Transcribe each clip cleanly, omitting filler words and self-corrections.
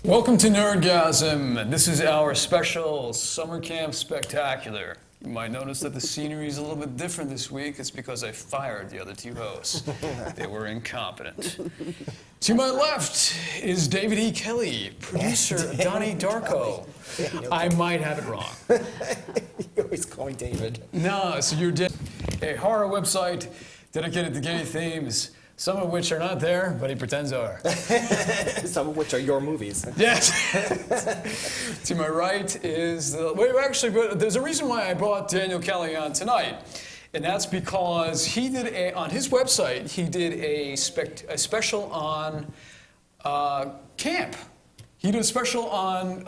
Welcome to Nerdgasm. This is our special summer camp spectacular. You might notice that the scenery is a little bit different this week. It's because I fired the other two hosts. They were incompetent. To my left is David E. Kelly, producer Donnie Darko. I might have it wrong. You always call me David. No, so you're a horror website dedicated to gay themes. Some of which are not there, but he pretends are. Some of which are your movies. Yes. To my right is there's a reason why I brought Daniel Kelly on tonight, and that's because he did on his website he did a special on camp. He did a special on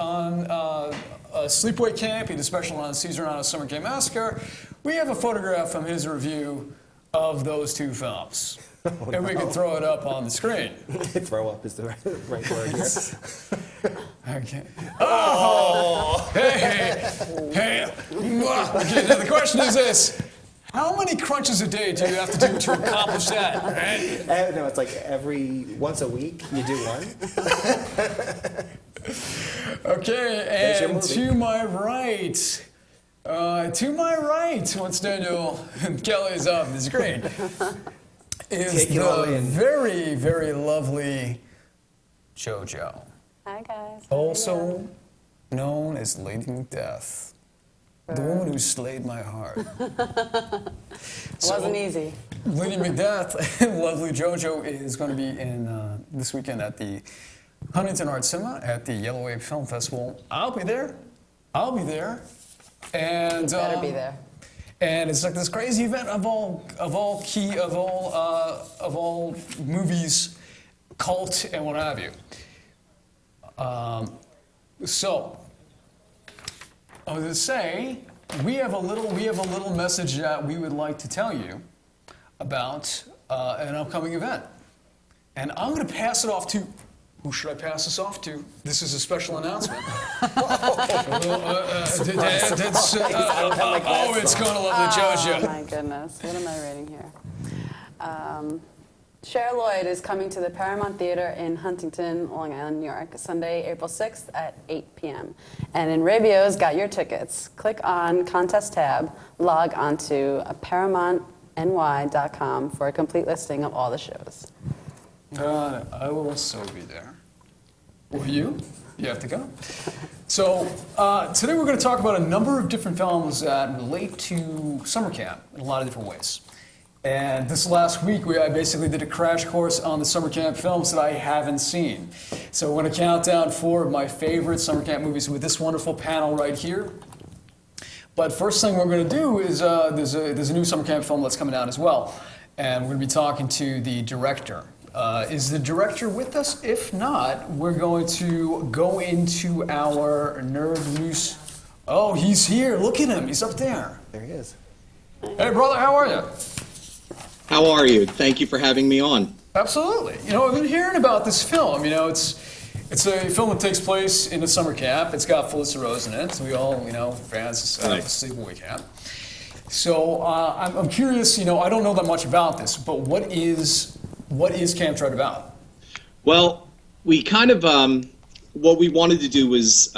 Sleepaway Camp. He did a special on Caesar Rena's Summer Camp Massacre. We have a photograph from his review of those two films. Oh, and we can throw it up on the screen. Throw up is the right word here. Okay. Oh! Hey! Okay, now the question is this. How many crunches a day do you have to do to accomplish that? Right? No, it's like once a week you do one. Okay, and to my right, once Daniel Kelly is up the screen, is the very, very lovely JoJo. Hi, guys. Also known as Lady Macbeth. The woman who slayed my heart. Wasn't easy. Lady Macbeth, Lovely JoJo is going to be in this weekend at the Huntington Art Cinema at the Yellow Wave Film Festival. I'll be there. And you better be there. And it's like this crazy event of all movies, cult, and what have you. So I was going to say we have a little message that we would like to tell you about an upcoming event, and I'm going to pass it off to. Who should I pass this off to? This is a special announcement. It's going to Lovely JoJo. Oh, my goodness. What am I reading here? Cher Lloyd is coming to the Paramount Theater in Huntington, Long Island, New York, Sunday, April 6th at 8 p.m. And Enrabio's got your tickets. Click on Contest tab, log onto ParamountNY.com for a complete listing of all the shows. I will also be there. Will you? You have to go. So today we're going to talk about a number of different films that relate to summer camp in a lot of different ways. And this last week I basically did a crash course on the summer camp films that I haven't seen. So we're going to count down 4 of my favorite summer camp movies with this wonderful panel right here. But first thing we're going to do is there's a new summer camp film that's coming out as well. And we're going to be talking to the director. Is the director with us? If not, we're going to go into our nerd news. Oh, he's here. Look at him. He's up there. There he is. Hey, brother, how are you? How are you? Thank you for having me on. Absolutely. I've been hearing about this film. It's a film that takes place in a summer camp. It's got Felissa Rose in it. So we all, fans of Sleepaway Camp. So I'm curious. I don't know that much about this, but what is Camp Dread about? Well, we kind of, what we wanted to do was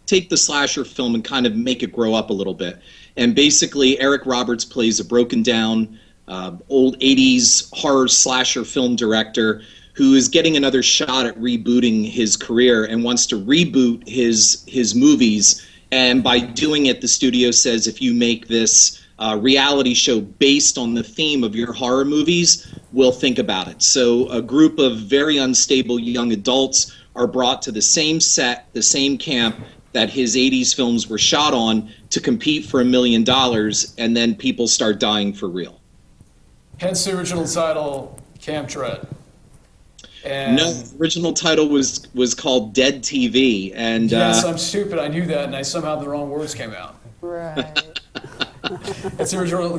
take the slasher film and kind of make it grow up a little bit. And basically, Eric Roberts plays a broken down, old 80s horror slasher film director who is getting another shot at rebooting his career and wants to reboot his movies. And by doing it, the studio says, if you make this reality show based on the theme of your horror movies, we'll think about it. So a group of very unstable young adults are brought to the same set, the same camp that his 80s films were shot on to compete for $1 million, and then people start dying for real. Hence the original title, Camp Dread. And no, the original title was called Dead TV. And yes, I'm stupid. I knew that, and the wrong words came out. Right. It's the original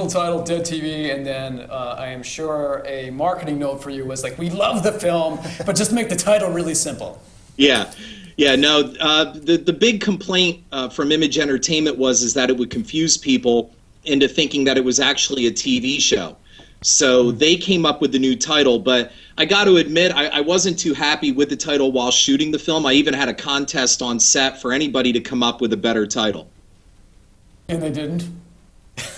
title, Dead TV, and then I am sure a marketing note for you was like, we love the film, but just make the title really simple. Yeah. No. The big complaint from Image Entertainment is that it would confuse people into thinking that it was actually a TV show. So they came up with the new title, but I got to admit, I wasn't too happy with the title while shooting the film. I even had a contest on set for anybody to come up with a better title. And they didn't?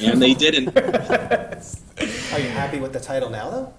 And they didn't. Are you happy with the title now, though?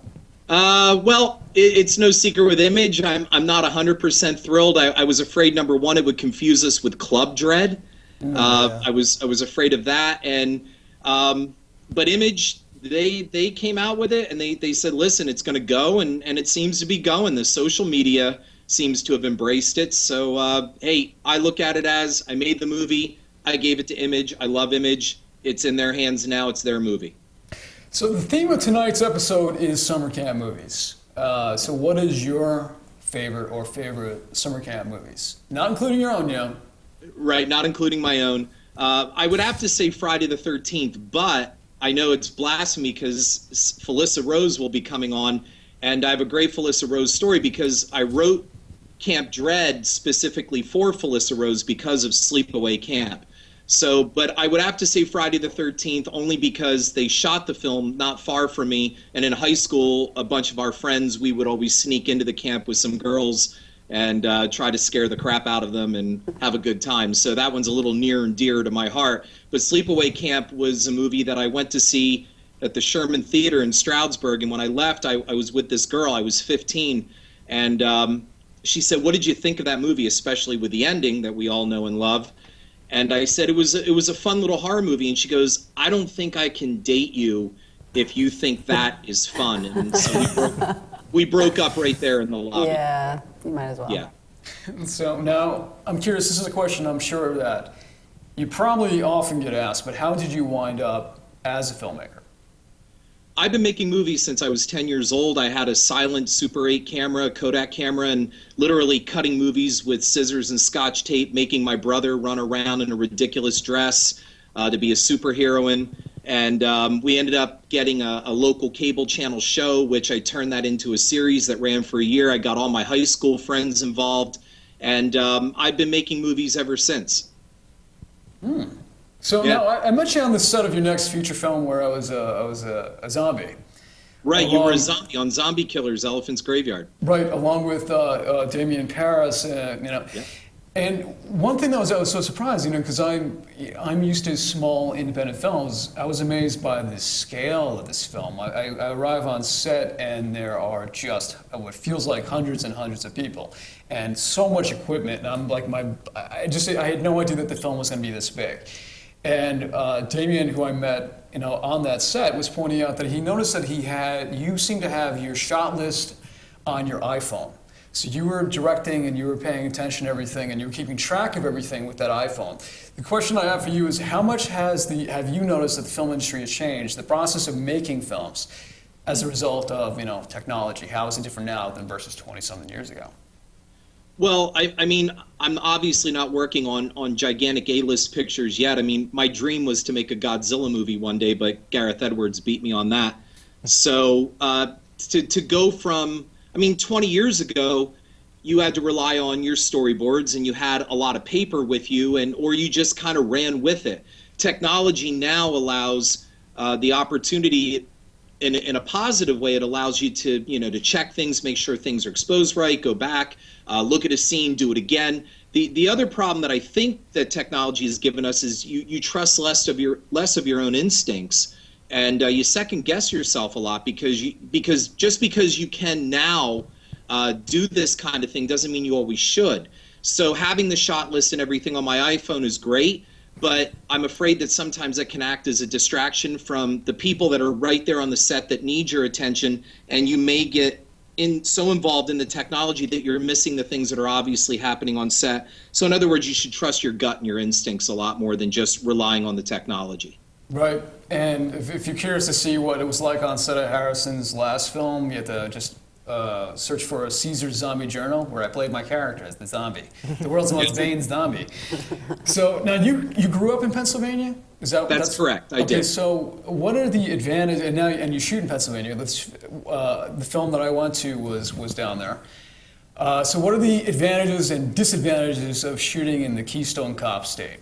Well, it's no secret with Image. I'm not 100% thrilled. I was afraid, number one, it would confuse us with Club Dread. Yeah. I was afraid of that. And but Image, they came out with it, and they said, listen, it's going to go, and it seems to be going. The social media seems to have embraced it. So, hey, I look at it as I made the movie. I gave it to Image. I love Image. It's in their hands now. It's their movie. So the theme of tonight's episode is summer camp movies. So what is your favorite summer camp movies? Not including your own, yeah. Right, not including my own. I would have to say Friday the 13th, but I know it's blasphemy because Felissa Rose will be coming on, and I have a great Felissa Rose story because I wrote Camp Dread specifically for Felissa Rose because of Sleepaway Camp. So, but I would have to say Friday the 13th only because they shot the film not far from me, and in high school, a bunch of our friends, we would always sneak into the camp with some girls and try to scare the crap out of them and have a good time. So that one's a little near and dear to my heart. But Sleepaway Camp was a movie that I went to see at the Sherman Theater in Stroudsburg, and when I left, I was with this girl. I was 15, and she said, "What did you think of that movie, especially with the ending that we all know and love?" And I said, it was a fun little horror movie. And she goes, "I don't think I can date you if you think that is fun." And so we broke up right there in the lobby. Yeah, you might as well. Yeah. So now, I'm curious, this is a question I'm sure that you probably often get asked, but how did you wind up as a filmmaker? I've been making movies since I was 10 years old. I had a silent Super 8 camera, Kodak camera, and literally cutting movies with scissors and Scotch tape, making my brother run around in a ridiculous dress to be a superheroine. And we ended up getting a local cable channel show, which I turned that into a series that ran for a year. I got all my high school friends involved, and I've been making movies ever since. So Yeah. now, I met you on the set of your next feature film where I was a zombie. Right, you were a zombie on Zombie Killers, Elephant's Graveyard. Right, along with Damien Paris, Yeah. And one thing that I was so surprised, because I'm used to small independent films. I was amazed by the scale of this film. I arrive on set and there are just what feels like hundreds and hundreds of people, and so much equipment. And I'm like, I had no idea that the film was going to be this big. And Damien, who I met, on that set, was pointing out that he noticed that you seem to have your shot list on your iPhone. So you were directing and you were paying attention to everything and you were keeping track of everything with that iPhone. The question I have for you is, how much have you noticed that the film industry has changed, the process of making films, as a result of technology? How is it different now than versus 20-something years ago? Well, I mean, I'm obviously not working on gigantic A-list pictures yet. I mean, my dream was to make a Godzilla movie one day, but Gareth Edwards beat me on that. So to go from, 20 years ago, you had to rely on your storyboards and you had a lot of paper with you, or you just kind of ran with it. Technology now allows the opportunity in a positive way. It allows you to check things, make sure things are exposed right, go back, look at a scene, do it again. The other problem that I think that technology has given us is you trust less of your own instincts, and you second guess yourself a lot because you can now do this kind of thing doesn't mean you always should. So having the shot list and everything on my iPhone is great, but I'm afraid that sometimes that can act as a distraction from the people that are right there on the set that need your attention, and you may get so involved in the technology that you're missing the things that are obviously happening on set. So in other words, you should trust your gut and your instincts a lot more than just relying on the technology. Right, and if you're curious to see what it was like on set of Harrison's last film, you have to just search for a Caesar Zombie Journal, where I played my character as the zombie, the world's most vain zombie. So now you grew up in Pennsylvania? That's correct. I did. Okay, so what are the advantages? And you shoot in Pennsylvania. The film that I went to was down there. So what are the advantages and disadvantages of shooting in the Keystone Cop State?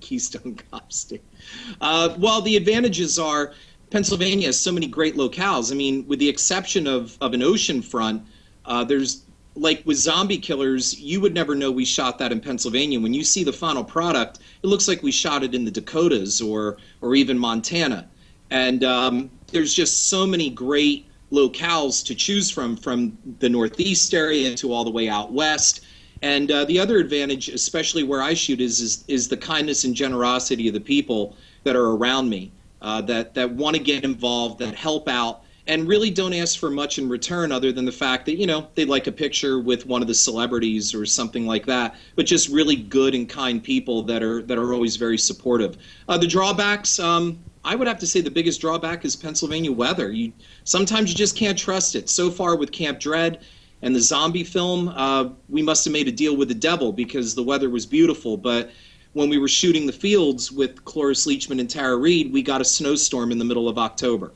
Keystone Cop State. Well, the advantages are Pennsylvania has so many great locales. I mean, with the exception of an ocean front, there's, like with Zombie Killers, you would never know we shot that in Pennsylvania. When you see the final product, it looks like we shot it in the Dakotas or even Montana. And there's just so many great locales to choose from the Northeast area to all the way out west. And the other advantage, especially where I shoot, is the kindness and generosity of the people that are around me, that want to get involved, that help out, and really don't ask for much in return other than the fact that, you know, they'd like a picture with one of the celebrities or something like that, but just really good and kind people that are always very supportive. The drawbacks, I would have to say the biggest drawback is Pennsylvania weather. Sometimes you just can't trust it. So far with Camp Dread and the zombie film, we must have made a deal with the devil because the weather was beautiful, but when we were shooting the fields with Cloris Leachman and Tara Reid, we got a snowstorm in the middle of October.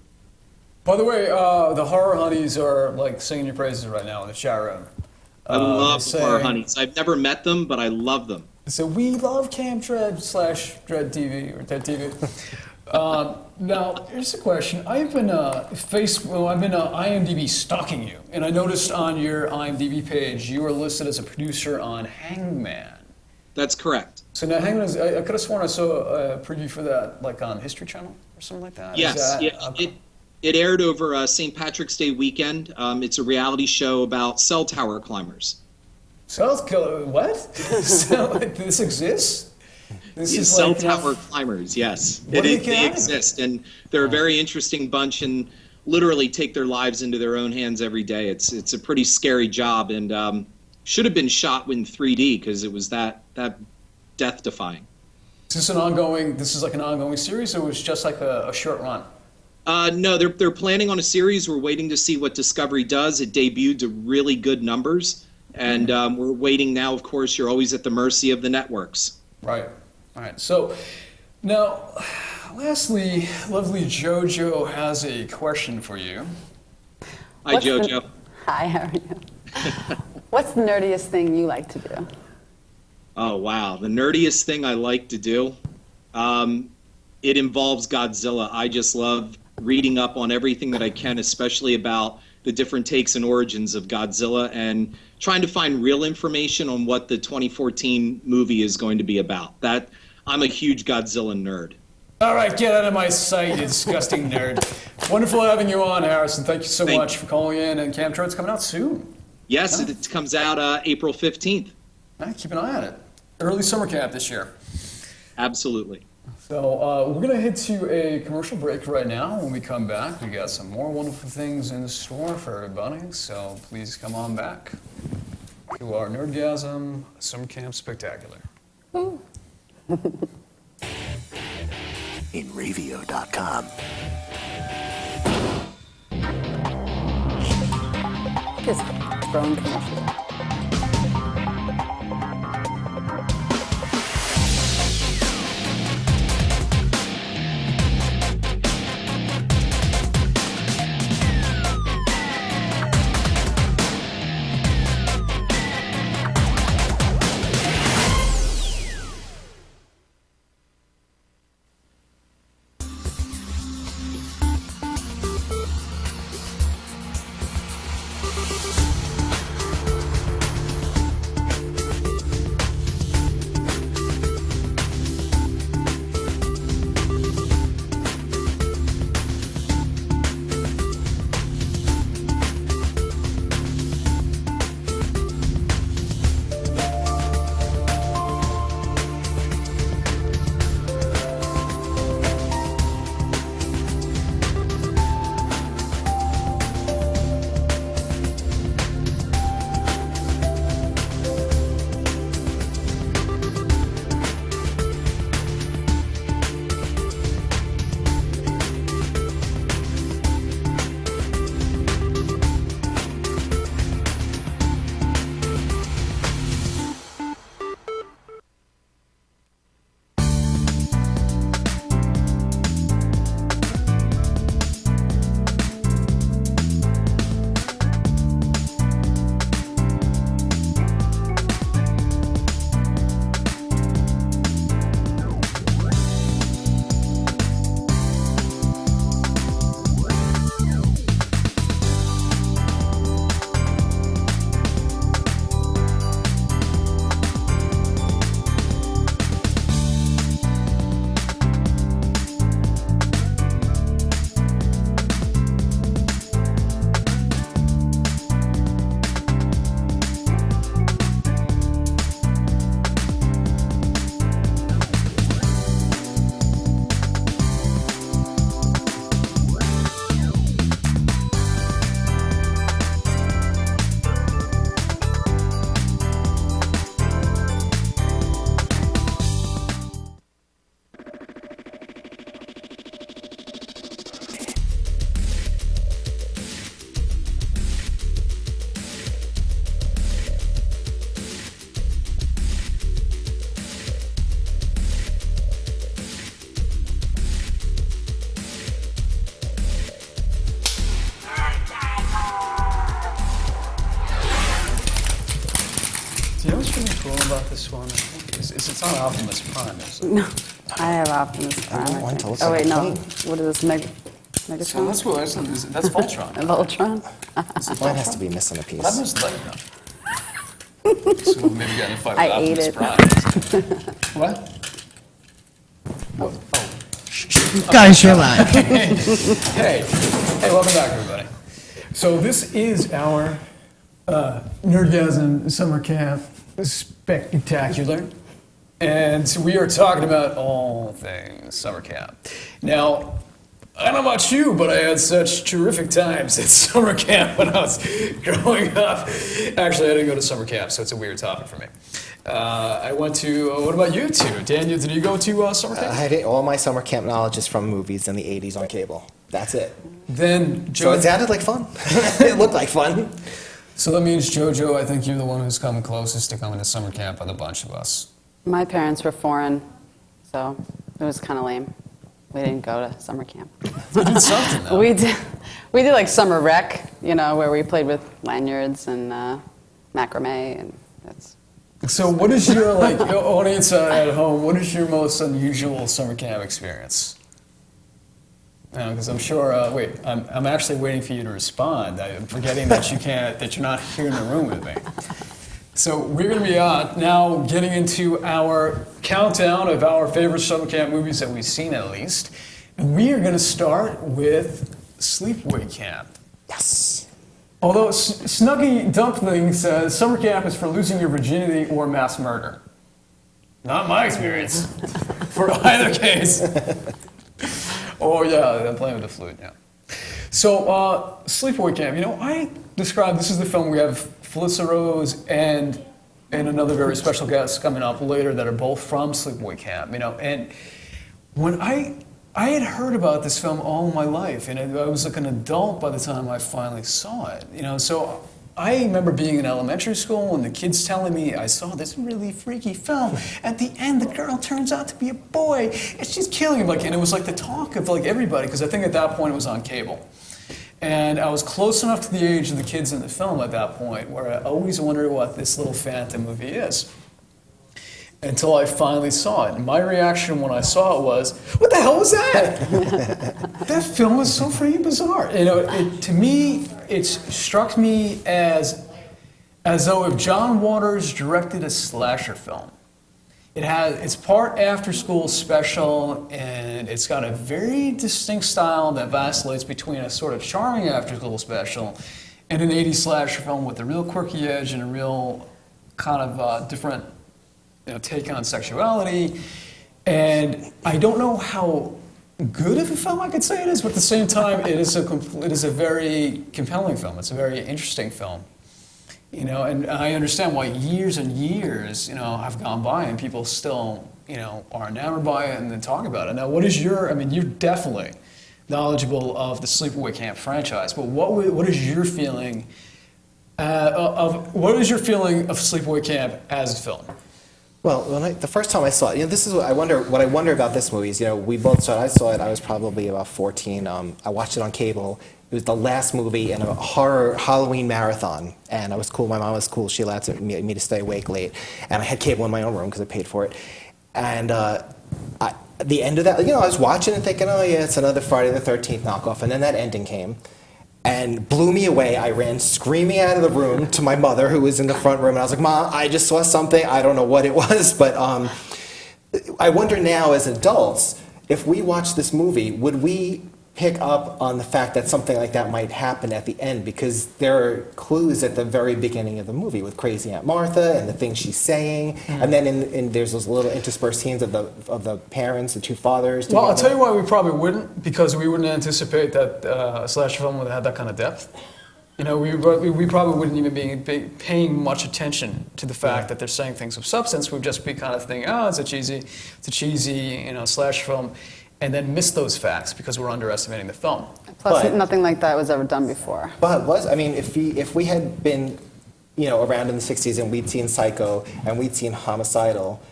By the way, the horror honeys are like singing your praises right now in the chat room. I love the horror honeys. I've never met them, but I love them. So we love Camp Dread / Dread TV or Dread TV. Now, here's a question. I've been IMDb stalking you, and I noticed on your IMDb page you are listed as a producer on Hangman. That's correct. So now Hangman is, I could have sworn I saw a preview for that, like on History Channel or something like that. Yes, it aired over St. Patrick's Day weekend. It's a reality show about cell tower climbers. What? So, this exists? This is cell like, tower climbers, yes. They exist, and they're a very interesting bunch and literally take their lives into their own hands every day. It's a pretty scary job, and should have been shot in 3D because it was that death-defying. Is this like an ongoing series, or was it just like a short run? No, they're planning on a series. We're waiting to see what Discovery does. It debuted to really good numbers, and we're waiting now. Of course, you're always at the mercy of the networks. Right. All right. So now, lastly, Lovely JoJo has a question for you. Hi, JoJo. Hi, how are you? What's the nerdiest thing you like to do? Oh, wow. The nerdiest thing I like to do? It involves Godzilla. I just love reading up on everything that I can, especially about the different takes and origins of Godzilla and trying to find real information on what the 2014 movie is going to be about. I'm a huge Godzilla nerd. All right, get out of my sight, you disgusting nerd. Wonderful having you on, Harrison. Thank you so much for calling in. And Camp Dread's coming out soon. Yes, it comes out April 15th. All right, keep an eye on it. Early summer camp this year. Absolutely. So we're going to head to a commercial break right now. When we come back, we got some more wonderful things in store for everybody. So please come on back to our Nerdgasm Summer Camp Spectacular. Ooh. In Ravio.com. Just throwing commercials out. It's on Optimus Prime. No, I have Optimus Prime. don't I want to think. look Oh like wait, a no. plane. What is this? Megatron? That's Voltron. Voltron? Mine has to be missing a piece. That was like no. So maybe get in a fight with I ate Optimus it. Prime. What? Guys, you're live. Hey, welcome back, everybody. So this is our Nerdgasm Summer Camp Spectacular, and so we are talking about all things summer camp. Now, I don't know about you, but I had such terrific times at summer camp when I was growing up. Actually, I didn't go to summer camp, so it's a weird topic for me. I went to, what about you two? Daniel, did you go to summer camp? I had all my summer camp knowledge is from movies in the 80s on cable. That's it. Then, So Joe, it sounded like fun. It looked like fun. so that means, JoJo, I think you're the one who's come closest to coming to summer camp of the bunch of us. My parents were foreign, so it was kind of lame. We didn't go to summer camp. You did something, though. We did like summer rec, where we played with lanyards and macrame, and that's. So what is your, audience at home, what is your most unusual summer camp experience? Because I'm sure, I'm actually waiting for you to respond. I'm forgetting that that you're not here in the room with me. So we're going to be now getting into our countdown of our favorite summer camp movies that we've seen at least. And we are going to start with Sleepaway Camp. Yes. Although Snuggy Dumpling says summer camp is for losing your virginity or mass murder. Not my experience. For either case. Oh yeah, I'm playing with the flute, yeah. So, Sleepaway Camp, I described, this is the film we have Felissa Rose and another very special guest coming up later that are both from Sleepaway Camp, and when I had heard about this film all my life, and I was like an adult by the time I finally saw it, so I remember being in elementary school and the kids telling me I saw this really freaky film. At the end, the girl turns out to be a boy, and she's killing him. And it was like the talk of everybody, because I think at that point it was on cable. And I was close enough to the age of the kids in the film at that point where I always wondered what this little phantom movie is. Until I finally saw it. And my reaction when I saw it was, what the hell was that? That film was so freaking bizarre. To me, it struck me as though if John Waters directed a slasher film. It's part after-school special, and it's got a very distinct style that vacillates between a sort of charming after-school special and an 80s slasher film with a real quirky edge and a real kind of different take on sexuality. And I don't know how good of a film I could say it is, but at the same time, it is a very compelling film. It's a very interesting film. And I understand why years and years, have gone by and people still, are enamored by it and then talk about it. Now, what is you're definitely knowledgeable of the Sleepaway Camp franchise, but what is your feeling of Sleepaway Camp as a film? Well, the first time I saw it, this is what I wonder about this movie is, we both saw it. I saw it, I was probably about 14. I watched it on cable. It was the last movie in a horror Halloween marathon, and I was cool. My mom was cool. She allowed me to stay awake late, and I had cable in my own room because I paid for it. And the end of that, I was watching and thinking, oh yeah, it's another Friday the 13th knockoff, and then that ending came. And blew me away. I ran screaming out of the room to my mother, who was in the front room, and I was like, Mom, I just saw something. I don't know what it was, but I wonder now as adults, if we watch this movie, would we pick up on the fact that something like that might happen at the end? Because there are clues at the very beginning of the movie with Crazy Aunt Martha and the things she's saying, and then there's those little interspersed scenes of the parents, the two fathers. Well, I'll together. tell you why we probably wouldn't, because we wouldn't anticipate that a slasher film would have that kind of depth. We probably wouldn't even be paying much attention to the fact that they're saying things of substance. We'd just be kind of thinking, it's a cheesy, slasher film, and then miss those facts because we're underestimating the film. Plus, nothing like that was ever done before. But if we had been, around in the 60s and we'd seen Psycho and we'd seen Homicidal,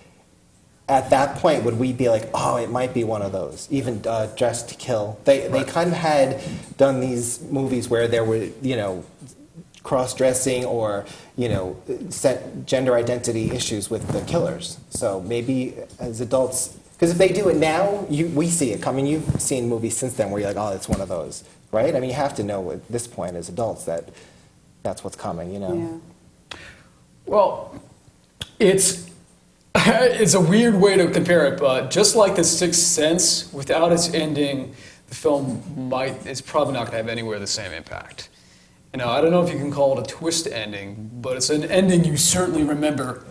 at that point would we be like, oh, it might be one of those? Even Dressed to Kill. They kind of had done these movies where there were, cross-dressing or, set gender identity issues with the killers. So maybe as adults, because if they do it now, we see it coming. You've seen movies since then where you're like, oh, it's one of those, right? I mean, you have to know at this point as adults that that's what's coming, Yeah. Well, it's a weird way to compare it, but just like The Sixth Sense, without its ending, the film it's probably not going to have anywhere the same impact. I don't know if you can call it a twist ending, but it's an ending you certainly remember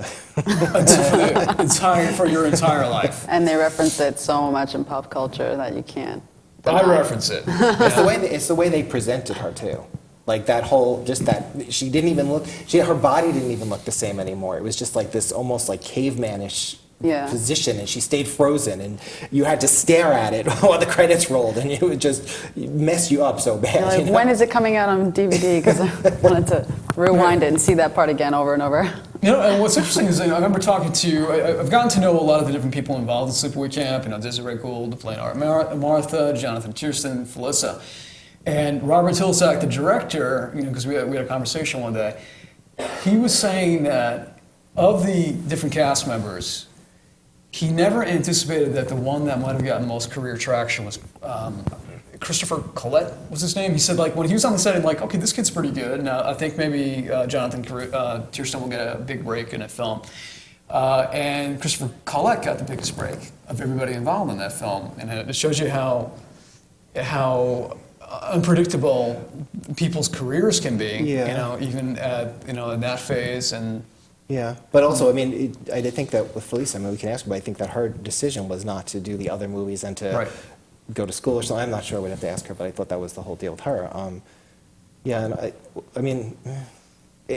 for your entire life. And they reference it so much in pop culture that you can't. I reference it. It's the way they presented her too. Like that whole, just that, she didn't even look, her body didn't even look the same anymore. It was just like this almost like cavemanish position, and she stayed frozen, and you had to stare at it while the credits rolled, and it would just mess you up so bad. When is it coming out on DVD? Because I wanted to rewind it and see that part again over and over. And what's interesting is I remember talking to, I've gotten to know a lot of the different people involved in Sleepaway Camp, Desiree Gould playing Martha, Jonathan Tiersten, Felissa. And Robert Tilsack, the director, because we had a conversation one day, he was saying that of the different cast members, he never anticipated that the one that might have gotten most career traction was Christopher Collette was his name. He said, when he was on the set, okay, this kid's pretty good. Now, I think maybe Jonathan Tiersten will get a big break in a film. And Christopher Collette got the biggest break of everybody involved in that film. And it shows you how unpredictable people's careers can be, even at, in that phase. And yeah, but also, I mean, I think that with Felissa, we can ask her, but I think that her decision was not to do the other movies and to go to school or something. I'm not sure, we'd have to ask her, but I thought that was the whole deal with her. And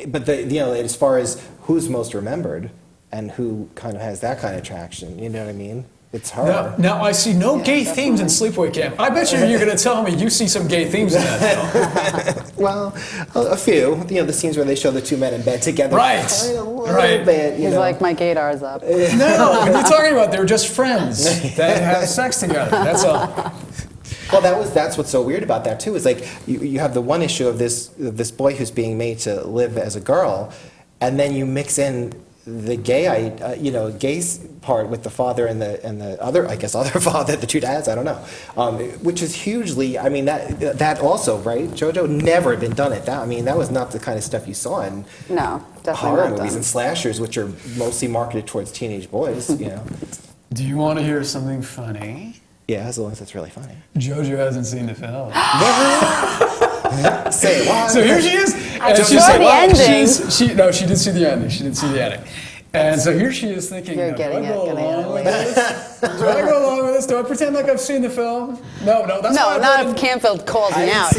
but as far as who's most remembered and who kind of has that kind of traction, you know what I mean? It's her. Now I see no gay themes in Sleepaway Camp. I bet you're going to tell me you see some gay themes in that film. Well, a few. The scenes where they show the two men in bed together. Right. A little bit, He's like, my gaydar's up. No, what are you talking about? They're just friends that have sex together. That's all. Well, that's what's so weird about that too. Is like you have the one issue of this boy who's being made to live as a girl, and then you mix in the gay part with the father and the other, I guess, other father, the two dads, I don't know, which is hugely. I mean that also, right? JoJo never been done it. That was not the kind of stuff you saw in horror movies and slashers, which are mostly marketed towards teenage boys. Do you want to hear something funny? Yeah, as long as it's really funny. JoJo hasn't seen the film. Say what? So here she is. I saw the ending. She did see the ending. She did see the ending. And so here she is thinking, You're do getting I go it, getting along it with later. this? Do I go along with this? Do I pretend like I've seen the film? No, that's why not if Campfield calls me out.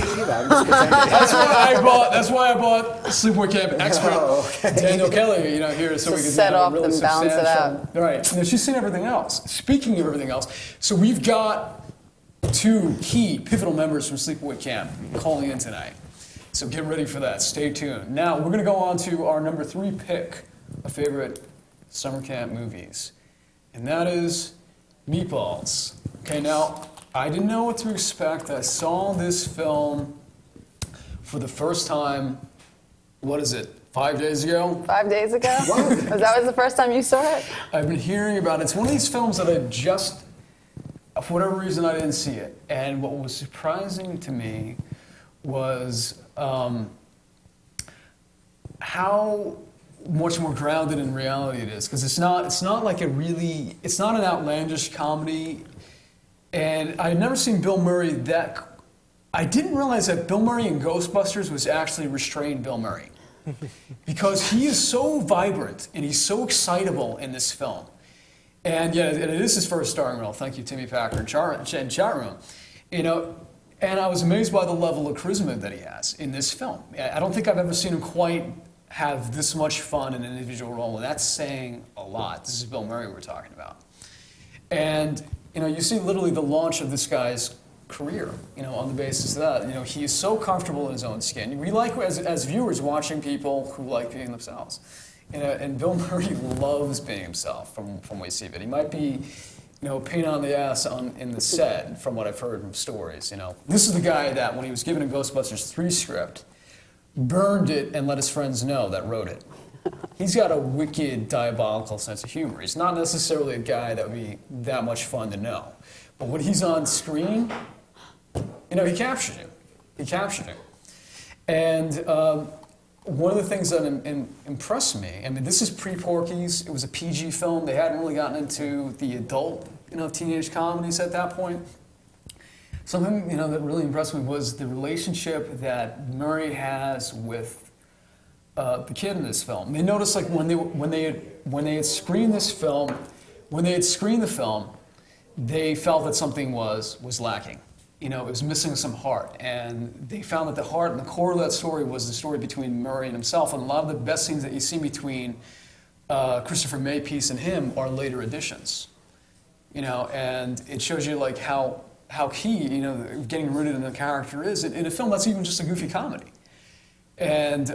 That's why I bought Sleepaway Camp expert Daniel Kelly, here, so we can set off really and balance it out. All right. Now, she's seen everything else. Speaking of everything else, so we've got two key pivotal members from Sleepaway Camp calling in tonight. So get ready for that. Stay tuned. Now, we're going to go on to our number 3 pick of favorite summer camp movies, and that is Meatballs. Okay, now, I didn't know what to expect. I saw this film for the first time, 5 days ago? 5 days ago? Was that the first time you saw it? I've been hearing about it. It's one of these films that for whatever reason, I didn't see it. And what was surprising to me was how much more grounded in reality it is. Because it's not an outlandish comedy. And I had never seen Bill Murray I didn't realize that Bill Murray in Ghostbusters was actually restrained Bill Murray. Because he is so vibrant and he's so excitable in this film. And it is his first starring role. Thank you, Timmy Packer in chat room. And I was amazed by the level of charisma that he has in this film. I don't think I've ever seen him quite have this much fun in an individual role, and that's saying a lot. This is Bill Murray we're talking about. And you see literally the launch of this guy's career, on the basis of that. He is so comfortable in his own skin. We like, as viewers, watching people who like being themselves. And Bill Murray loves being himself from what we see of it. He might be, pain on the ass in the set, from what I've heard from stories. This is the guy that when he was given a Ghostbusters 3 script, burned it and let his friends know that wrote it. He's got a wicked, diabolical sense of humor. He's not necessarily a guy that would be that much fun to know. But when he's on screen, you know, he captured you. He captured you. And one of the things that impressed me, I mean, this is pre-Porky's. It was a PG film. They hadn't really gotten into the adult, you know, teenage comedies at that point. Something, you know, that really impressed me was the relationship that Murray has with the kid in this film. They noticed, like, when they had screened this film, they felt that something was lacking. You know, it was missing some heart, and they found that the heart and the core of that story was the story between Murray and himself. And a lot of the best scenes that you see between Christopher Makepeace and him are later additions. You know, and it shows you like how key, you know, getting rooted in the character is in a film that's even just a goofy comedy. And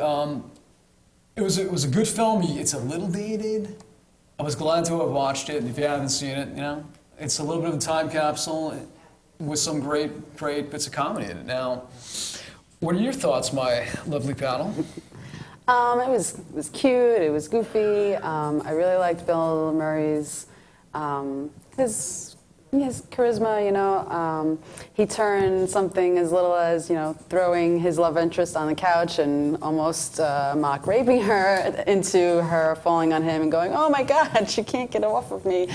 it was a good film. It's a little dated. I was glad to have watched it. And if you haven't seen it, you know, it's a little bit of a time capsule with some great bits of comedy in it. Now, what are your thoughts, my lovely paddle? It was cute. It was goofy. I really liked Bill Murray's his charisma. You know, he turned something as little as, you know, throwing his love interest on the couch and almost mock raping her into her falling on him and going, "Oh my God, she can't get off of me."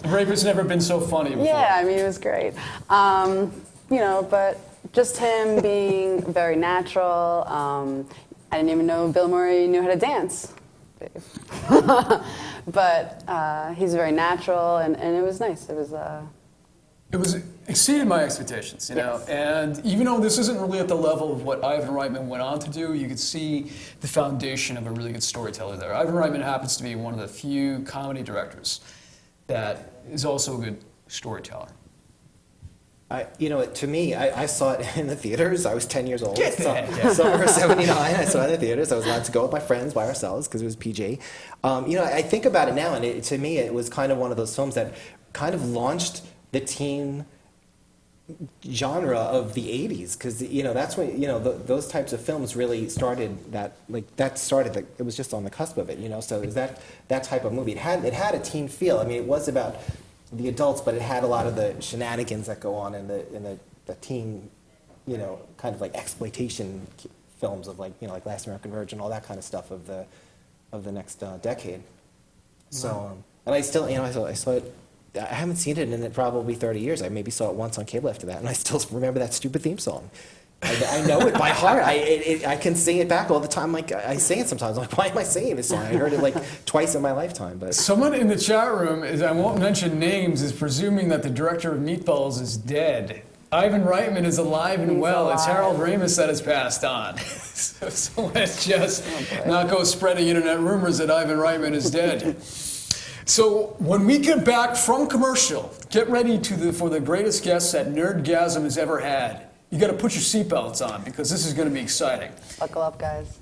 Rape has never been so funny before. Yeah, I mean, it was great. You know, but just him being very natural. I didn't even know Bill Murray knew how to dance. But he's very natural, and it was nice. It was exceeded my expectations, you know. Yes. And even though this isn't really at the level of what Ivan Reitman went on to do, you could see the foundation of a really good storyteller there. Ivan Reitman happens to be one of the few comedy directors that is also a good storyteller. You know, to me, I saw it in the theaters. I was 10 years old. Get the heck out. Summer of '79. I saw it in the theaters. I was allowed to go with my friends by ourselves because it was PG. You know, I think about it now, and to me, it was kind of one of those films that kind of launched the teen genre of the '80s, because, you know, that's when, you know, those types of films really started. It was just on the cusp of it, you know. So it was that type of movie. It had a teen feel. I mean, it was about the adults, but it had a lot of the shenanigans that go on in the teen, you know, kind of like exploitation films of, like, you know, like Last American Virgin, all that kind of stuff of the next decade. So, and I still, you know, I saw it. I haven't seen it in probably 30 years. I maybe saw it once on cable after that, and I still remember that stupid theme song. I know it by heart. I can sing it back all the time. Like, I sing it sometimes. I'm like, why am I singing this song? I heard it like twice in my lifetime. But someone in the chat room, I won't mention names, is presuming that the director of Meatballs is dead. Ivan Reitman is alive and well. It's Harold Ramis that has passed on. So let's just not go spreading internet rumors that Ivan Reitman is dead. So when we get back from commercial, get ready for the greatest guests that Nerdgasm has ever had. You got to put your seatbelts on because this is going to be exciting. Buckle up, guys.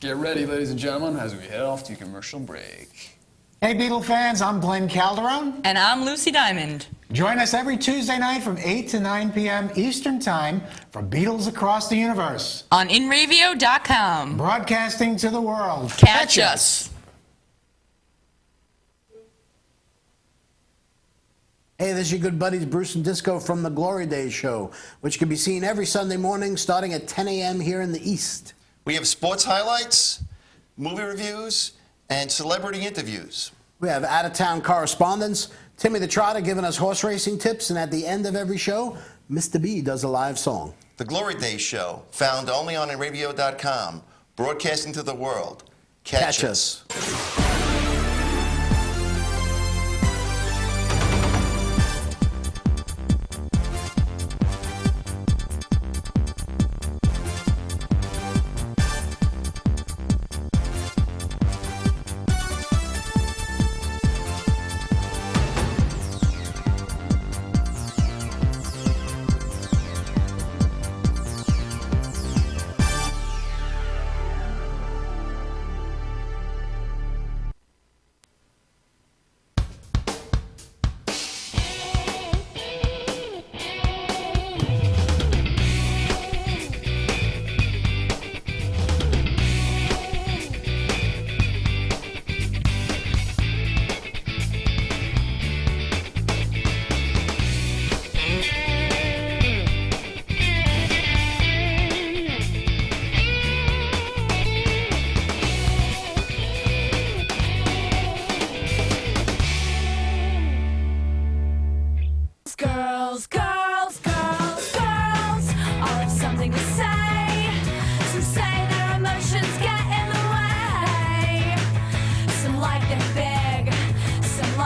Get ready, ladies and gentlemen, as we head off to commercial break. Hey, Beatle fans, I'm Glenn Calderon. And I'm Lucy Diamond. Join us every Tuesday night from 8 to 9 p.m. Eastern Time for Beatles Across the Universe. On InRavio.com. Broadcasting to the world. Catch us. Hey, this is your good buddies Bruce and Disco from The Glory Days Show, which can be seen every Sunday morning starting at 10 a.m. here in the East. We have sports highlights, movie reviews, and celebrity interviews. We have out-of-town correspondents, Timmy the Trotter giving us horse racing tips, and at the end of every show, Mr. B does a live song. The Glory Days Show, found only on InRavio.com, broadcasting to the world. Catch us.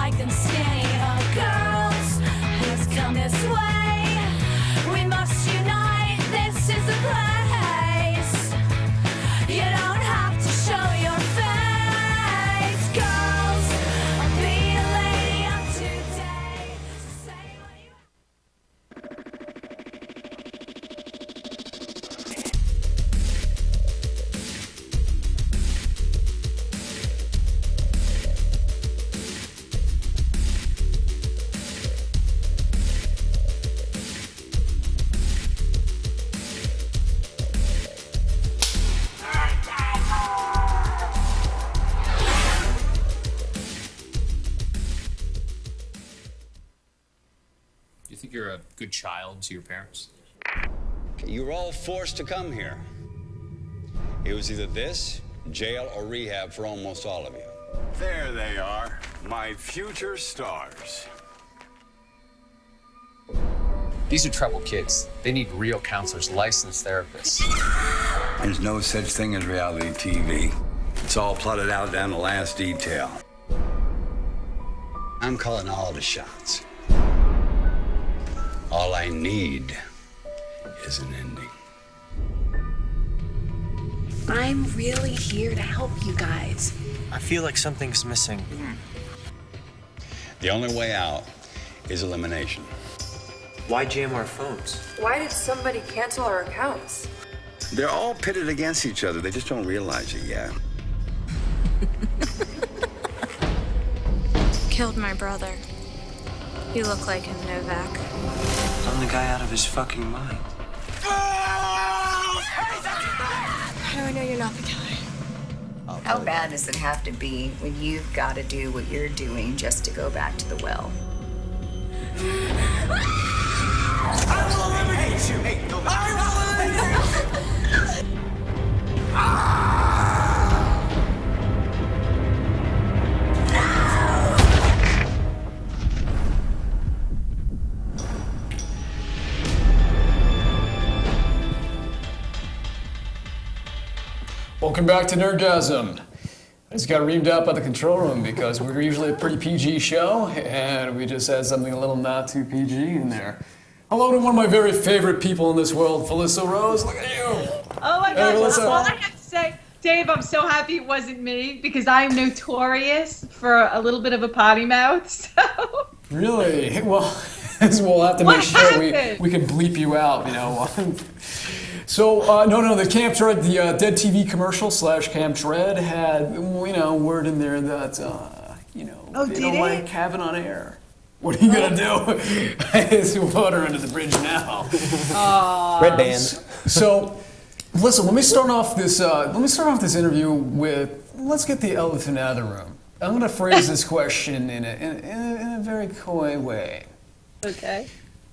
like them skinny girls. Who's come this way? We must unite. This is the place. You don't have to show your face, girls. I'll be a lady of today. So say what you Do you think you're a good child to your parents? You were all forced to come here. It was either this, jail, or rehab for almost all of you. There they are, my future stars. These are troubled kids. They need real counselors, licensed therapists. There's no such thing as reality TV. It's all plotted out down to the last detail. I'm calling all the shots. All I need is an ending. I'm really here to help you guys. I feel like something's missing. The only way out is elimination. Why jam our phones? Why did somebody cancel our accounts? They're all pitted against each other. They just don't realize it yet. Killed my brother. You look like him, Novak. I'm the guy out of his fucking mind. How do I know you're not the killer? How bad does it have to be when you've got to do what you're doing just to go back to the well? I will eliminate you! I will eliminate you! Welcome back to Nerdgasm. I just got reamed out by the control room because we're usually a pretty PG show, and we just had something a little not too PG in there. Hello to one of my very favorite people in this world, Felissa Rose. Look at you. Oh my Hey, gosh, Felissa. all I have to say, Dave, I'm so happy it wasn't me because I'm notorious for a little bit of a potty mouth. So. Really? Well, we'll have to make What sure happened? we can bleep you out, you know. So, no, the Camp Dread, the Dead TV commercial / Camp Dread had, word in there that, they don't like having on air. What are you gonna do? It's water under the bridge now. Red band. So, listen, let me start off this interview with, let's get the elephant out of the room. I'm gonna phrase this question in a very coy way. Okay.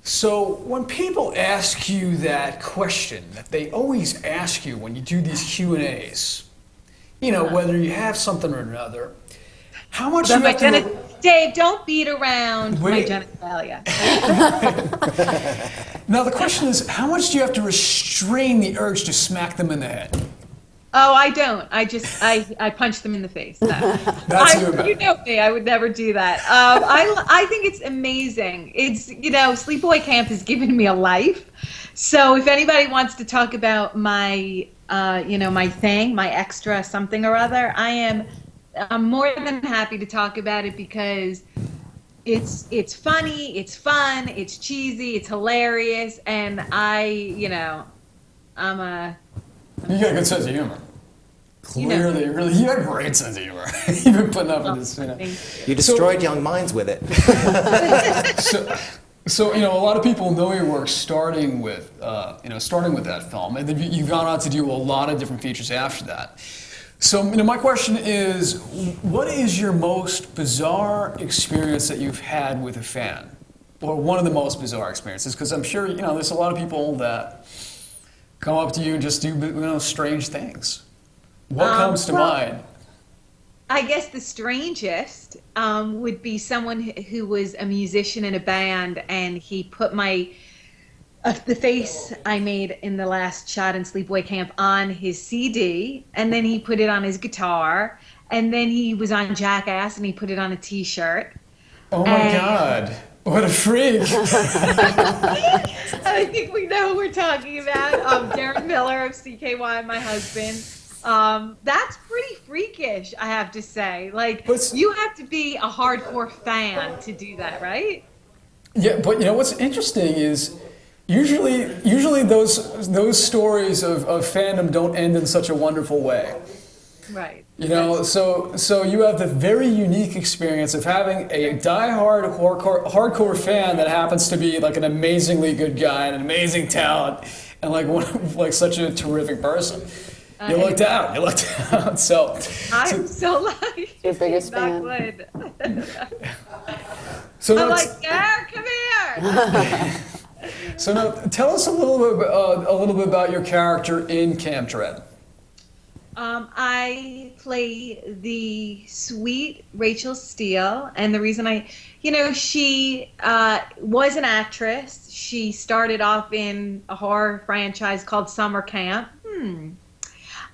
So when people ask you that question that they always ask you when you do these Q&As, whether you have something or another, how much you have to... Dave, don't beat around my Wait. genitalia. Now the question is, how much do you have to restrain the urge to smack them in the head? Oh, I don't. I punch them in the face. No. That's your bad. You know me. I would never do that. I think it's amazing. It's Sleepaway Camp has given me a life. So if anybody wants to talk about my my thing, my extra something or other, I'm more than happy to talk about it because it's funny, it's fun, it's cheesy, it's hilarious, and I'm a. You got a good sense of humor. Clearly, really, you have a great sense of humor. You've been putting up with this, You destroyed young minds with it. So a lot of people know your work starting with that film, and then you've gone on to do a lot of different features after that. So, my question is, what is your most bizarre experience that you've had with a fan, or one of the most bizarre experiences? Because I'm sure there's a lot of people that come up to you and just do strange things. What comes to mind? I guess the strangest would be someone who was a musician in a band, and he put the face I made in the last shot in Sleepaway Camp on his CD, and then he put it on his guitar, and then he was on Jackass, and he put it on a T-shirt. Oh my God. What a freak. I think we know who we're talking about. Darren Miller of CKY, my husband. That's pretty freakish, I have to say. Like, you have to be a hardcore fan to do that, right? Yeah, but you know what's interesting is usually those stories of fandom don't end in such a wonderful way. Right. You know, so you have the very unique experience of having a diehard hardcore fan that happens to be like an amazingly good guy and an amazing talent and like such a terrific person. You lucked out. You lucked out. So I'm so lucky. Your biggest Knock fan. wood. So I'm that's- like, Garrett, come here. So now, tell us a little bit about your character in Camp Dread. I play the sweet Rachel Steele, and the reason she was an actress. She started off in a horror franchise called Summercamp.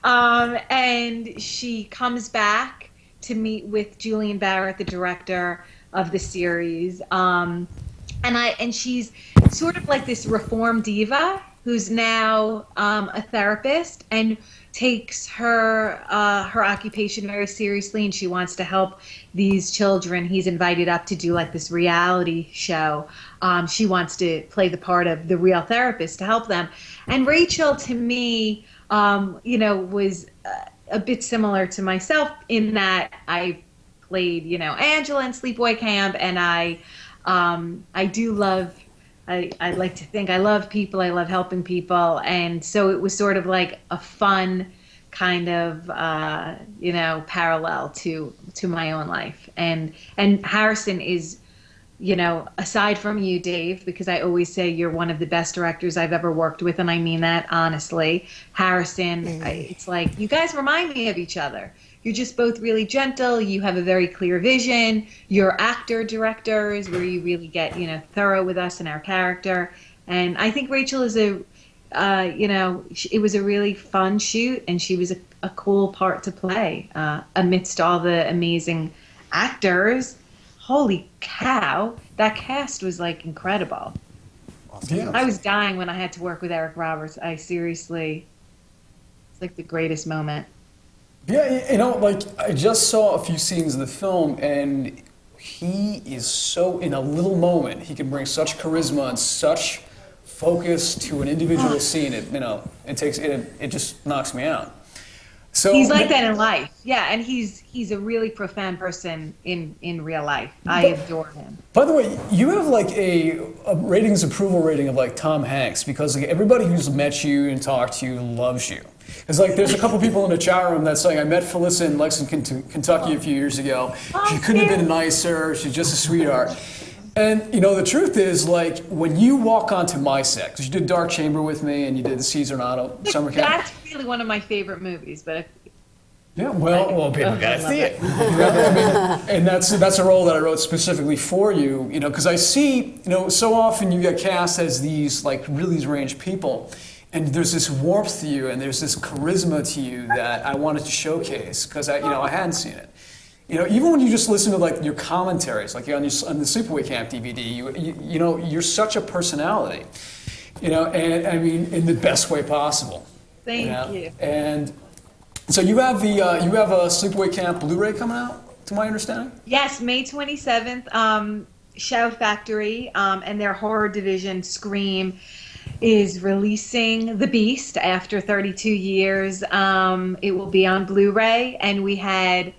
And she comes back to meet with Julian Barrett, the director of the series. And she's sort of like this reformed diva who's now a therapist and takes her occupation very seriously, and she wants to help these children. He's invited up to do like this reality show. She wants to play the part of the real therapist to help them. And Rachel, to me, was a bit similar to myself in that I played, Angela in Sleepaway Camp, and I do love. I like to think I love people. I love helping people, and so it was sort of like a fun kind of parallel to my own life. And Harrison is, aside from you, Dave, because I always say you're one of the best directors I've ever worked with, and I mean that honestly. Harrison, it's like you guys remind me of each other. You're just both really gentle. You have a very clear vision. You're actor-directors where you really get, thorough with us and our character. And I think Rachel is it was a really fun shoot, and she was a cool part to play amidst all the amazing actors. Holy cow, that cast was like incredible. Yeah. I was dying when I had to work with Eric Roberts. It's like the greatest moment. Yeah, I just saw a few scenes of the film, and he is so, in a little moment, he can bring such charisma and such focus to an individual scene. It just knocks me out. So he's like that in life, yeah, and he's a really profound person in real life. I adore him. By the way, you have like a ratings approval rating of like Tom Hanks, because like everybody who's met you and talked to you loves you. It's like there's a couple people in the chat room that's saying, I met Felissa in Lexington, Kentucky a few years ago. She couldn't have been nicer. She's just a sweetheart. And the truth is, like, when you walk onto my set, because you did Dark Chamber with me and you did the Caesar Nato Summer Camp. That's really one of my favorite movies, but yeah, well, people gotta see it. And that's a role that I wrote specifically for you, because I see, so often you get cast as these like really strange people, and there's this warmth to you and there's this charisma to you that I wanted to showcase because I hadn't seen it. Even when you just listen to like your commentaries, like on the Sleepaway Camp DVD, you're such a personality, and I mean in the best way possible. Thank you. And so you have a Sleepaway Camp Blu-ray coming out, to my understanding? Yes, May 27th. Shout Factory and their horror division, Scream, is releasing The Beast after 32 years. It will be on Blu-ray, and we had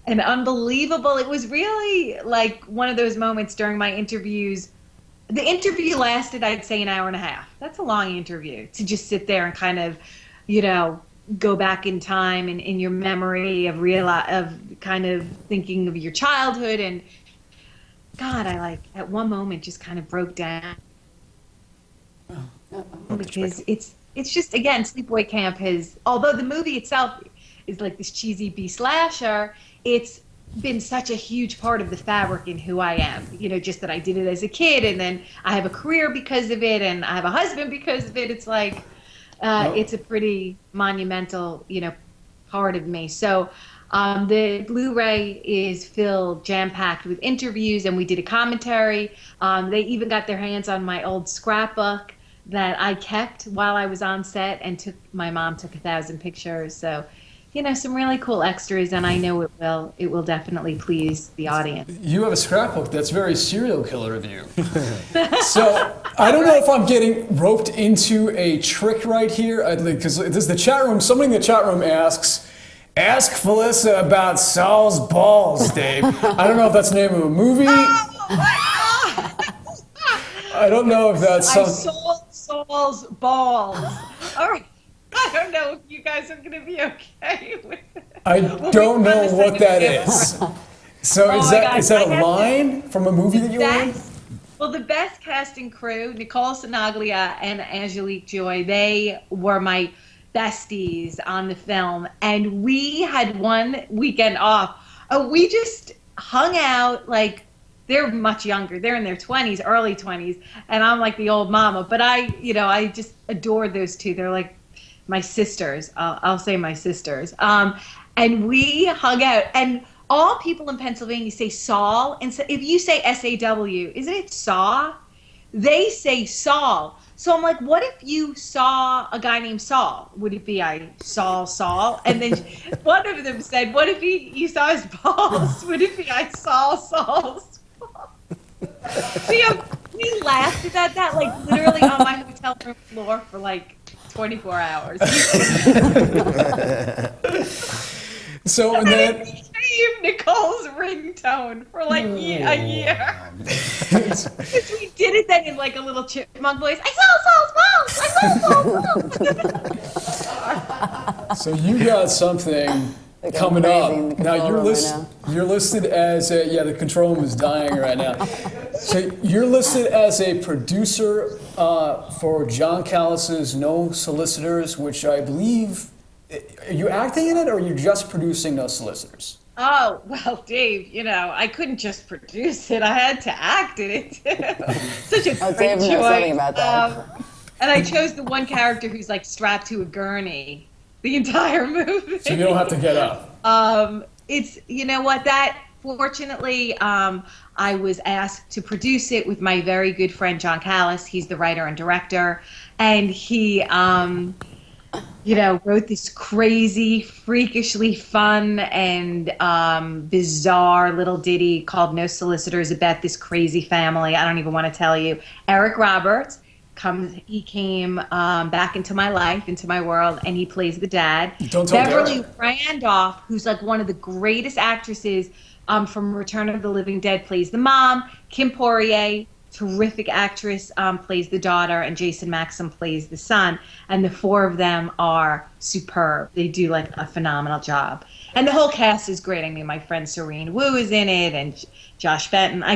an unbelievable, it was really like one of those moments during my interviews. The interview lasted, I'd say, an hour and a half. That's a long interview to just sit there and kind of, go back in time and in your memory of kind of thinking of your childhood. And God, I at one moment just kind of broke down. Because it's just, again, Sleepaway Camp although the movie itself is like this cheesy B slasher, it's been such a huge part of the fabric in who I am. Just that I did it as a kid, and then I have a career because of it, and I have a husband because of it. It's like, it's a pretty monumental, part of me. So The Blu-ray is filled jam-packed with interviews, and we did a commentary. They even got their hands on my old scrapbook that I kept while I was on set, and my mom took 1,000 pictures. So, some really cool extras, and I know it will definitely please the audience. You have a scrapbook. That's very serial killer of you. So I don't know if I'm getting roped into a trick right here, because this is the chat room. Somebody in the chat room asks Felissa about Saul's balls, Dave. I don't know if that's the name of a movie. I don't know if that's I sold Saul's balls. All right. I don't know if you guys are going to be okay with it. I don't know what that is. So is that a line from a movie that you were in? Well, the best cast and crew, Nicole Sinaglia and Angelique Joy, they were my besties on the film. And we had one weekend off. We just hung out, like, they're much younger. They're in their 20s, early 20s. And I'm like the old mama. But I just adore those two. They're like my sisters. I'll say my sisters. And we hung out. And all people in Pennsylvania say Saul. And so if you say S-A-W, isn't it Saw? They say Saul. So I'm like, what if you saw a guy named Saul? Would it be I saw Saul? And then one of them said, what if you saw his balls? Would it be I saw Saul's balls? See, we laughed about that, like literally on my hotel room floor for like 24 hours. So and then became Nicole's ringtone for like a year. Because we did it then in like a little chipmunk voice. I saw Saul's balls. I saw Saul's balls. So you got something coming up. Now you're listed as the control room is dying right now. So you're listed as a producer for John Callis's No Solicitors, which I believe, are you acting in it or are you just producing No Solicitors? Oh, well, Dave, I couldn't just produce it. I had to act in it, too. Such a great Dave knows joy. something about that. And I chose the one character who's like strapped to a gurney the entire movie. So you don't have to get up. It's, fortunately, I was asked to produce it with my very good friend, John Callis. He's the writer and director. And he, wrote this crazy, freakishly fun and bizarre little ditty called No Solicitors about this crazy family. I don't even want to tell you. Eric Roberts came back into my life, into my world, and he plays the dad. Don't tell Beverly Randolph, who's like one of the greatest actresses from Return of the Living Dead, plays the mom. Kim Poirier, terrific actress, plays the daughter, and Jason Maxim plays the son. And the four of them are superb. They do like a phenomenal job. And the whole cast is great. I mean, my friend Serene Wu is in it, and Josh Benton. I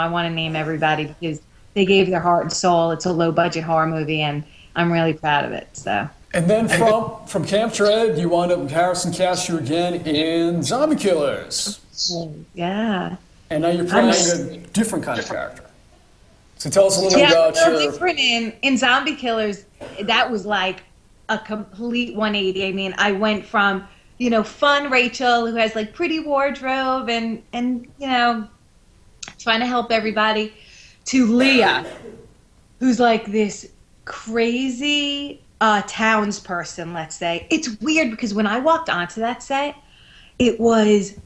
want to name everybody because they gave their heart and soul. It's a low-budget horror movie, and I'm really proud of it. So. And then from Camp Dread, you wound up Harrison cast you again in Zombie Killers. Yeah. And now you're playing a different kind of character. So tell us a little about your... different in Zombie Killers. That was like a complete 180. I mean, I went from fun Rachel who has like pretty wardrobe and trying to help everybody, to Leah, who's like this crazy townsperson, let's say. It's weird because when I walked onto that set, it was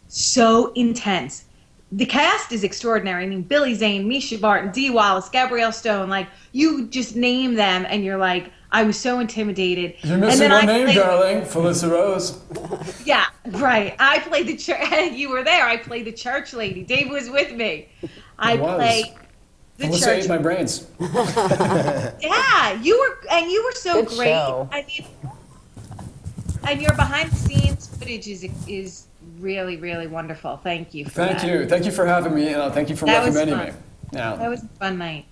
so intense. The cast is extraordinary. I mean, Billy Zane, Misha Barton, Dee Wallace, Gabrielle Stone, like, you just name them and you're like, I was so intimidated. You're missing one name, darling, Felissa Rose. Yeah, right. I played the church, you were there. I played the church lady. Dave was with me. I played the Felissa church. ate my brains. Yeah, you were so Good great. show. I mean, and your behind the scenes footage is really, really wonderful. Thank you for that. Thank you for having me. Thank you for recommending me. Yeah. That was a fun night.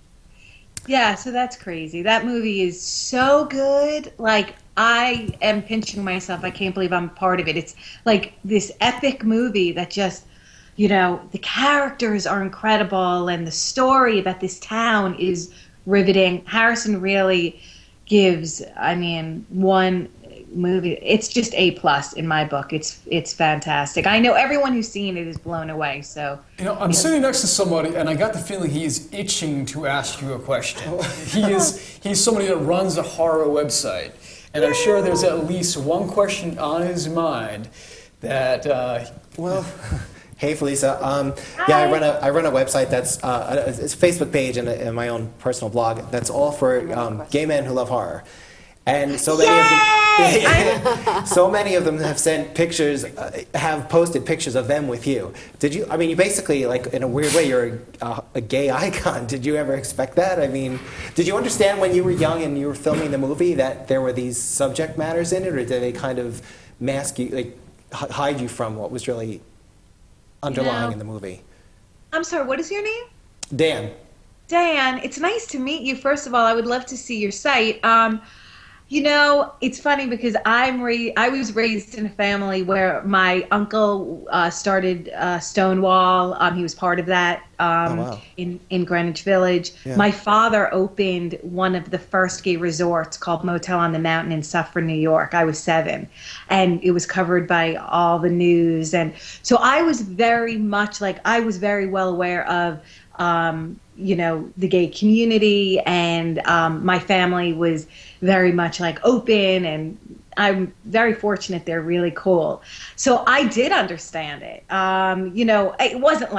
Yeah, so that's crazy. That movie is so good. Like, I am pinching myself. I can't believe I'm part of it. It's like this epic movie that just, the characters are incredible and the story about this town is riveting. Harrison really gives, one movie. It's just A+ in my book. It's fantastic. I know everyone who's seen it is blown away. So I'm sitting next to somebody, and I got the feeling he is itching to ask you a question. He's somebody that runs a horror website, and I'm sure there's at least one question on his mind that. Hey, Felissa. Yeah, I run a website that's it's a Facebook page and my own personal blog that's all for gay men who love horror. And so many of them have sent pictures, have posted pictures of them with you. Did you? I mean, you basically, like, in a weird way, you're a gay icon. Did you ever expect that? I mean, did you understand when you were young and you were filming the movie that there were these subject matters in it, or did they kind of mask you, like hide you from what was really underlying in the movie? I'm sorry, what is your name? Dan. Dan, it's nice to meet you. First of all, I would love to see your site. It's funny because I was raised in a family where my uncle started Stonewall. He was part of that in Greenwich Village. Yeah. My father opened one of the first gay resorts called Motel on the Mountain in Suffern, New York. I was 7, and it was covered by all the news. And so I was very much I was very well aware of the gay community, and my family was very much open, and I'm very fortunate they're really cool. So I did understand it. It wasn't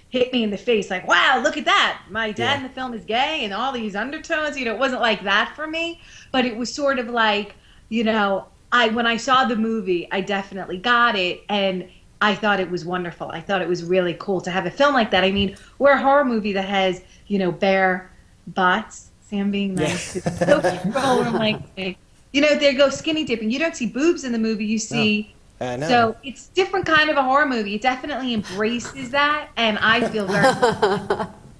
hit me in the face wow, look at that. My dad in the film is gay and all these undertones. It wasn't like that for me, but it was sort of when I saw the movie, I definitely got it, and I thought it was wonderful. I thought it was really cool to have a film like that. I mean, we're a horror movie that has, bare butts. Sam being nice. It's so there go skinny dipping. You don't see boobs in the movie. You see. No. So it's different kind of a horror movie. It definitely embraces that, and I feel very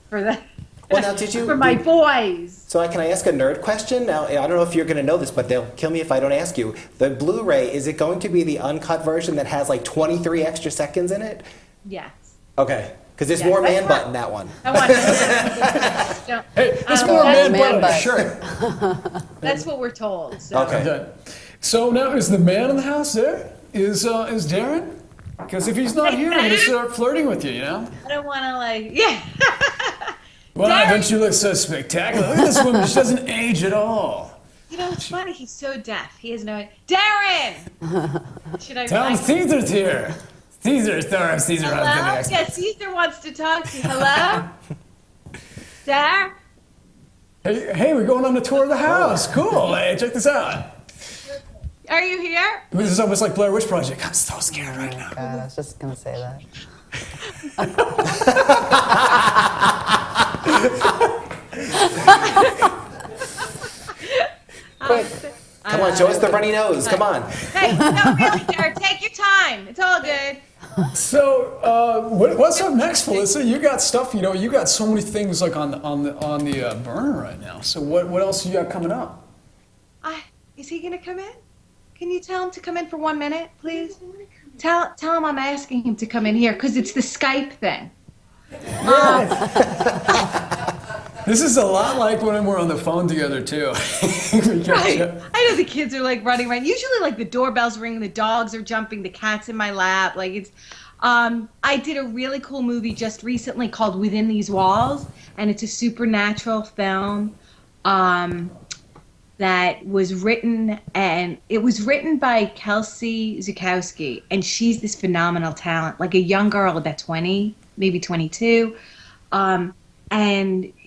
for that. Well, now, did you for my boys? So can I ask a nerd question? Now, I don't know if you're going to know this, but they'll kill me if I don't ask you. The Blu-ray, is it going to be the uncut version that has 23 extra seconds in it? Yes. Okay. Because there's more man butt in that one. I want Hey, there's more man butt. Sure. That's what we're told. So. Okay. So now, is the man in the house there? Is Darren? Because if he's not here, I'm going to start flirting with you, I don't want to Well, don't you look so spectacular? Look at this woman. She doesn't age at all. It's funny. He's so deaf. He has no... Darren! Should I... Tell him Caesar's here. Caesar. Hello? Yeah, Caesar wants to talk to you. Hello? Dar? Hey, we're going on a tour of the house. Cool. Hey, check this out. Are you here? This is almost like Blair Witch Project. I'm so scared right now. God, I was just going to say that. Come on, show us the runny nose. Come on. Hey, no, really, Jared, take your time. It's all good. So, what's up next, Felissa? You got stuff. You got so many things on the burner right now. So, what else you got coming up? Is he gonna come in? Can you tell him to come in for 1 minute, please? Tell him I'm asking him to come in here because it's the Skype thing. This is a lot like when we're on the phone together too. Right. I know the kids are running around. Usually the doorbell's ringing, the dogs are jumping, the cat's in my lap. It's. I did a really cool movie just recently called Within These Walls, and it's a supernatural film that was written, and it was written by Kelsey Zukowski, and she's this phenomenal talent, a young girl about 20, maybe 22. And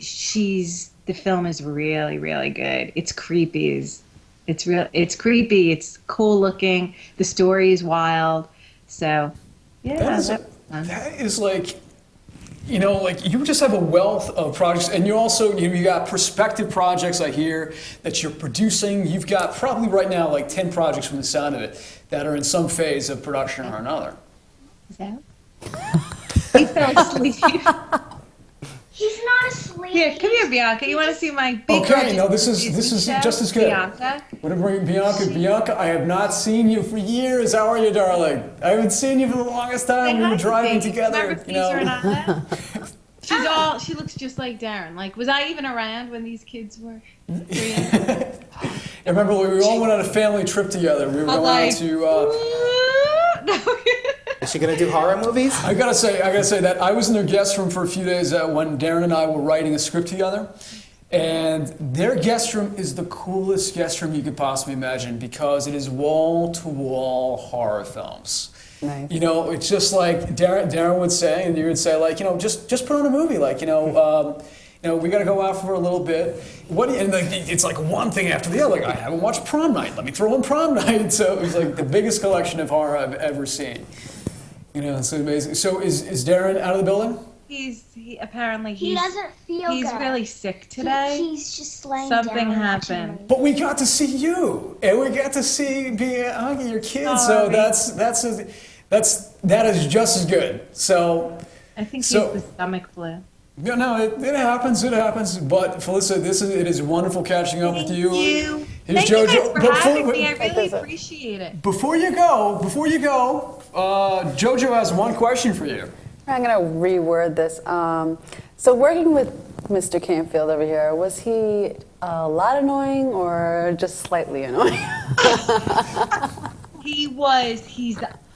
the film is really, really good. It's creepy. It's creepy. It's cool looking. The story is wild. So, yeah. That is you just have a wealth of projects, and you also, you got prospective projects I hear that you're producing. You've got probably right now 10 projects from the sound of it that are in some phase of production or another. Is that? He fell asleep. He's not asleep. Here, come here, Bianca. You want to see my big Okay, no, this is just as good. Bianca. What about Bianca? Bianca, I have not seen you for years. How are you, darling? I haven't seen you for the longest time. We were driving together. She looks just like Darren. Was I even around when these kids were? Hey, I remember we all went on a family trip together. We were going to. Is she gonna do horror movies? I gotta say that I was in their guest room for a few days when Darren and I were writing a script together. And their guest room is the coolest guest room you could possibly imagine because it is wall-to-wall horror films. Nice. You know, it's just like Darren would say, and you would say, like, you know, just put on a movie, like, you know, we got to go out for a little bit. And it's like one thing after the other. Like, I haven't watched Prom Night. Let me throw in Prom Night. So it was like the biggest collection of horror I've ever seen. You know, it's amazing. So is Darren out of the building? Apparently He doesn't feel he's good. really sick today. He's just laying down. Something watching happened. movies. But we got to see you, and we got to see your kids. So that is just as good. So I think he's the stomach flu. No, it happens. It happens. But Felissa, it is wonderful catching up with you. Here's Thank you JoJo. guys for having me. I really appreciate it. Before you go, JoJo has one question for you. I'm going to reword this. So working with Mr. Campfield over here, was he a lot annoying or just slightly annoying? He's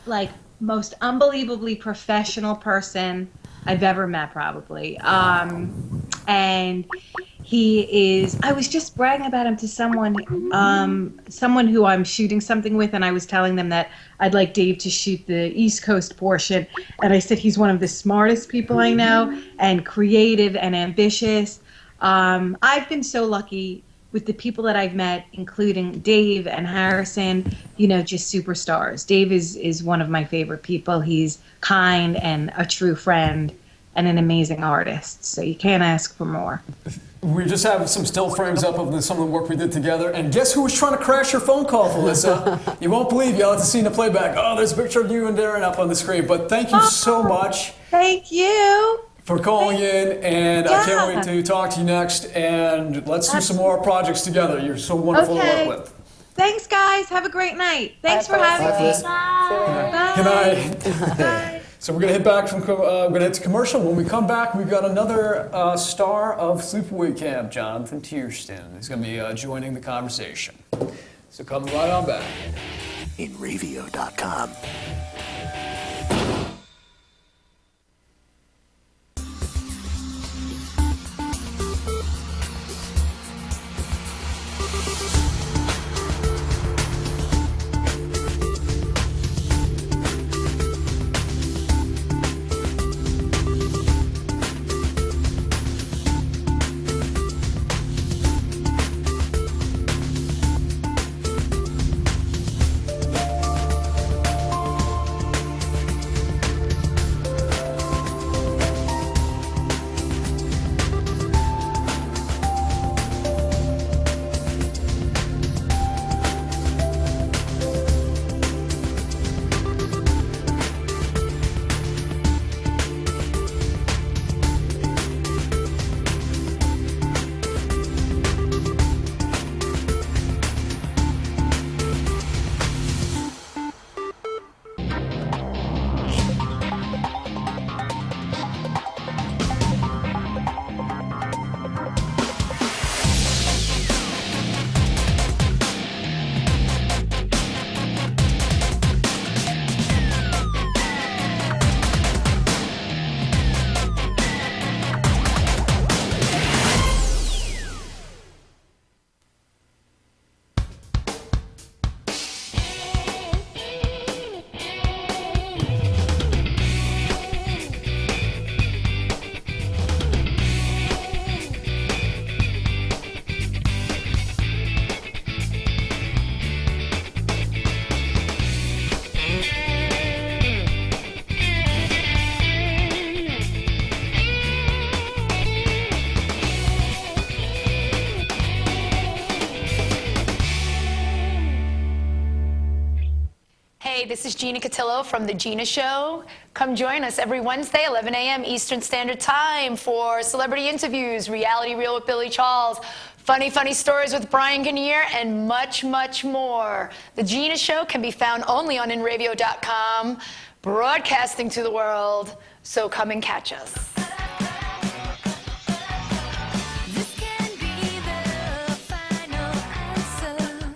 like most unbelievably professional person I've ever met, probably. And he is, I was just bragging about him to someone who I'm shooting something with, and I was telling them that I'd like Dave to shoot the East Coast portion. And I said he's one of the smartest people I know, and creative and ambitious. I've been so lucky with the people that I've met, including Dave and Harrison, you know, just superstars. Dave is one of my favorite people. He's kind and a true friend and an amazing artist. So you can't ask for more. We just have some still frames up of some of the work we did together. And guess who was trying to crash your phone call, Felissa? You won't believe, you'll have to see in the playback. Oh, there's a picture of you and Darren up on the screen. But thank you so much. Thank you. For calling in, and I can't wait to talk to you next. And let's do some more projects together. You're so wonderful to work with. Thanks, guys. Have a great night. Thanks for having me. Bye. Good night. Bye. So we're gonna we're gonna head to commercial. When we come back, we've got another star of Sleepaway Camp, Jonathan Tiersten, who's gonna be joining the conversation. So come right on back. In Ravio.com. Hey, this is Gina Cotillo from The Gina Show. Come join us every Wednesday, 11 a.m. Eastern Standard Time for celebrity interviews, Reality Reel with Billy Charles, funny stories with Brian Kinnear, and much, much more. The Gina Show can be found only on InRavio.com, broadcasting to the world, so come and catch us. This can be the final answer.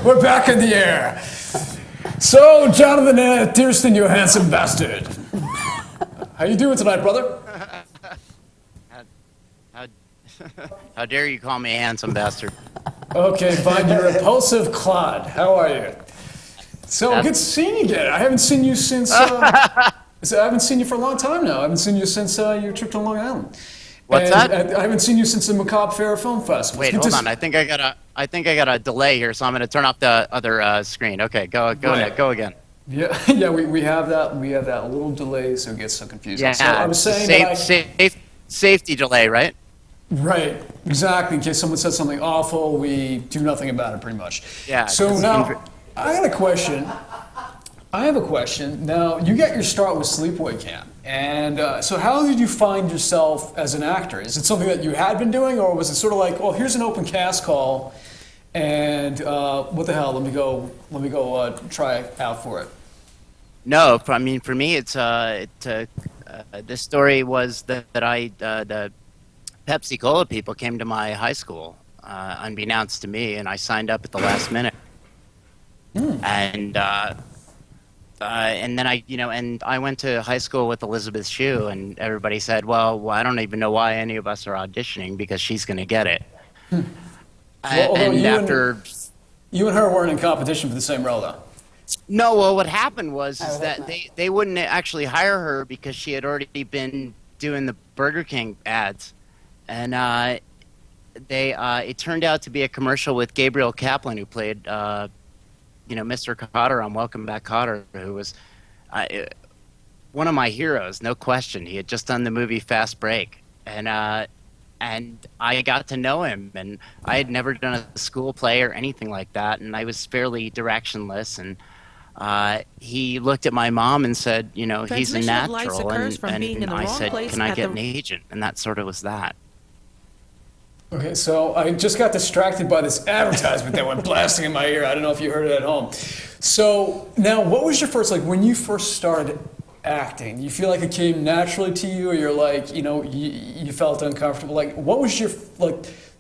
We're back in the air. So, Jonathan Tiersten, you handsome bastard. How you doing tonight, brother? How dare you call me a handsome bastard? Okay, fine. You're a repulsive clod. How are you? So good seeing you again. I haven't seen you since. I haven't seen you for a long time now. I haven't seen you since your trip to Long Island. What's that? I haven't seen you since the Macabre Fair Film Festival. Wait, hold on. I think I got a delay here, so I'm going to turn off the other screen. Okay, go again. Yeah, we have that. We have that little delay, so it gets so confusing. Yeah, so I was saying safety delay, right? Right, exactly. In case someone says something awful, we do nothing about it, pretty much. Yeah. So now, I got a question. I have a question. Now, you got your start with Sleepaway Camp, and so how did you find yourself as an actor? Is it something that you had been doing, or was it sort of like, well, here's an open cast call, and what the hell? Let me go try out for it. No, I mean for me, it's this story was that the Pepsi Cola people came to my high school, unbeknownst to me, and I signed up at the last minute. And then I went to high school with Elizabeth Shue, and everybody said, well, I don't even know why any of us are auditioning because she's going to get it. You and her weren't in competition for the same role, though. No, well, what happened was that they wouldn't actually hire her because she had already been doing the Burger King ads. And it turned out to be a commercial with Gabriel Kaplan, who played, Mr. Cotter on Welcome Back, Kotter, who was one of my heroes, no question. He had just done the movie Fast Break, and I got to know him, and I had never done a school play or anything like that, and I was fairly directionless, and he looked at my mom and said, he's a natural, and I said, can I get an agent? And that sort of was that. Okay, so I just got distracted by this advertisement that went blasting in my ear. I don't know if you heard it at home. So now, what was your first, when you first started acting, you feel like it came naturally to you, or you're like, you felt uncomfortable? Like, what was your,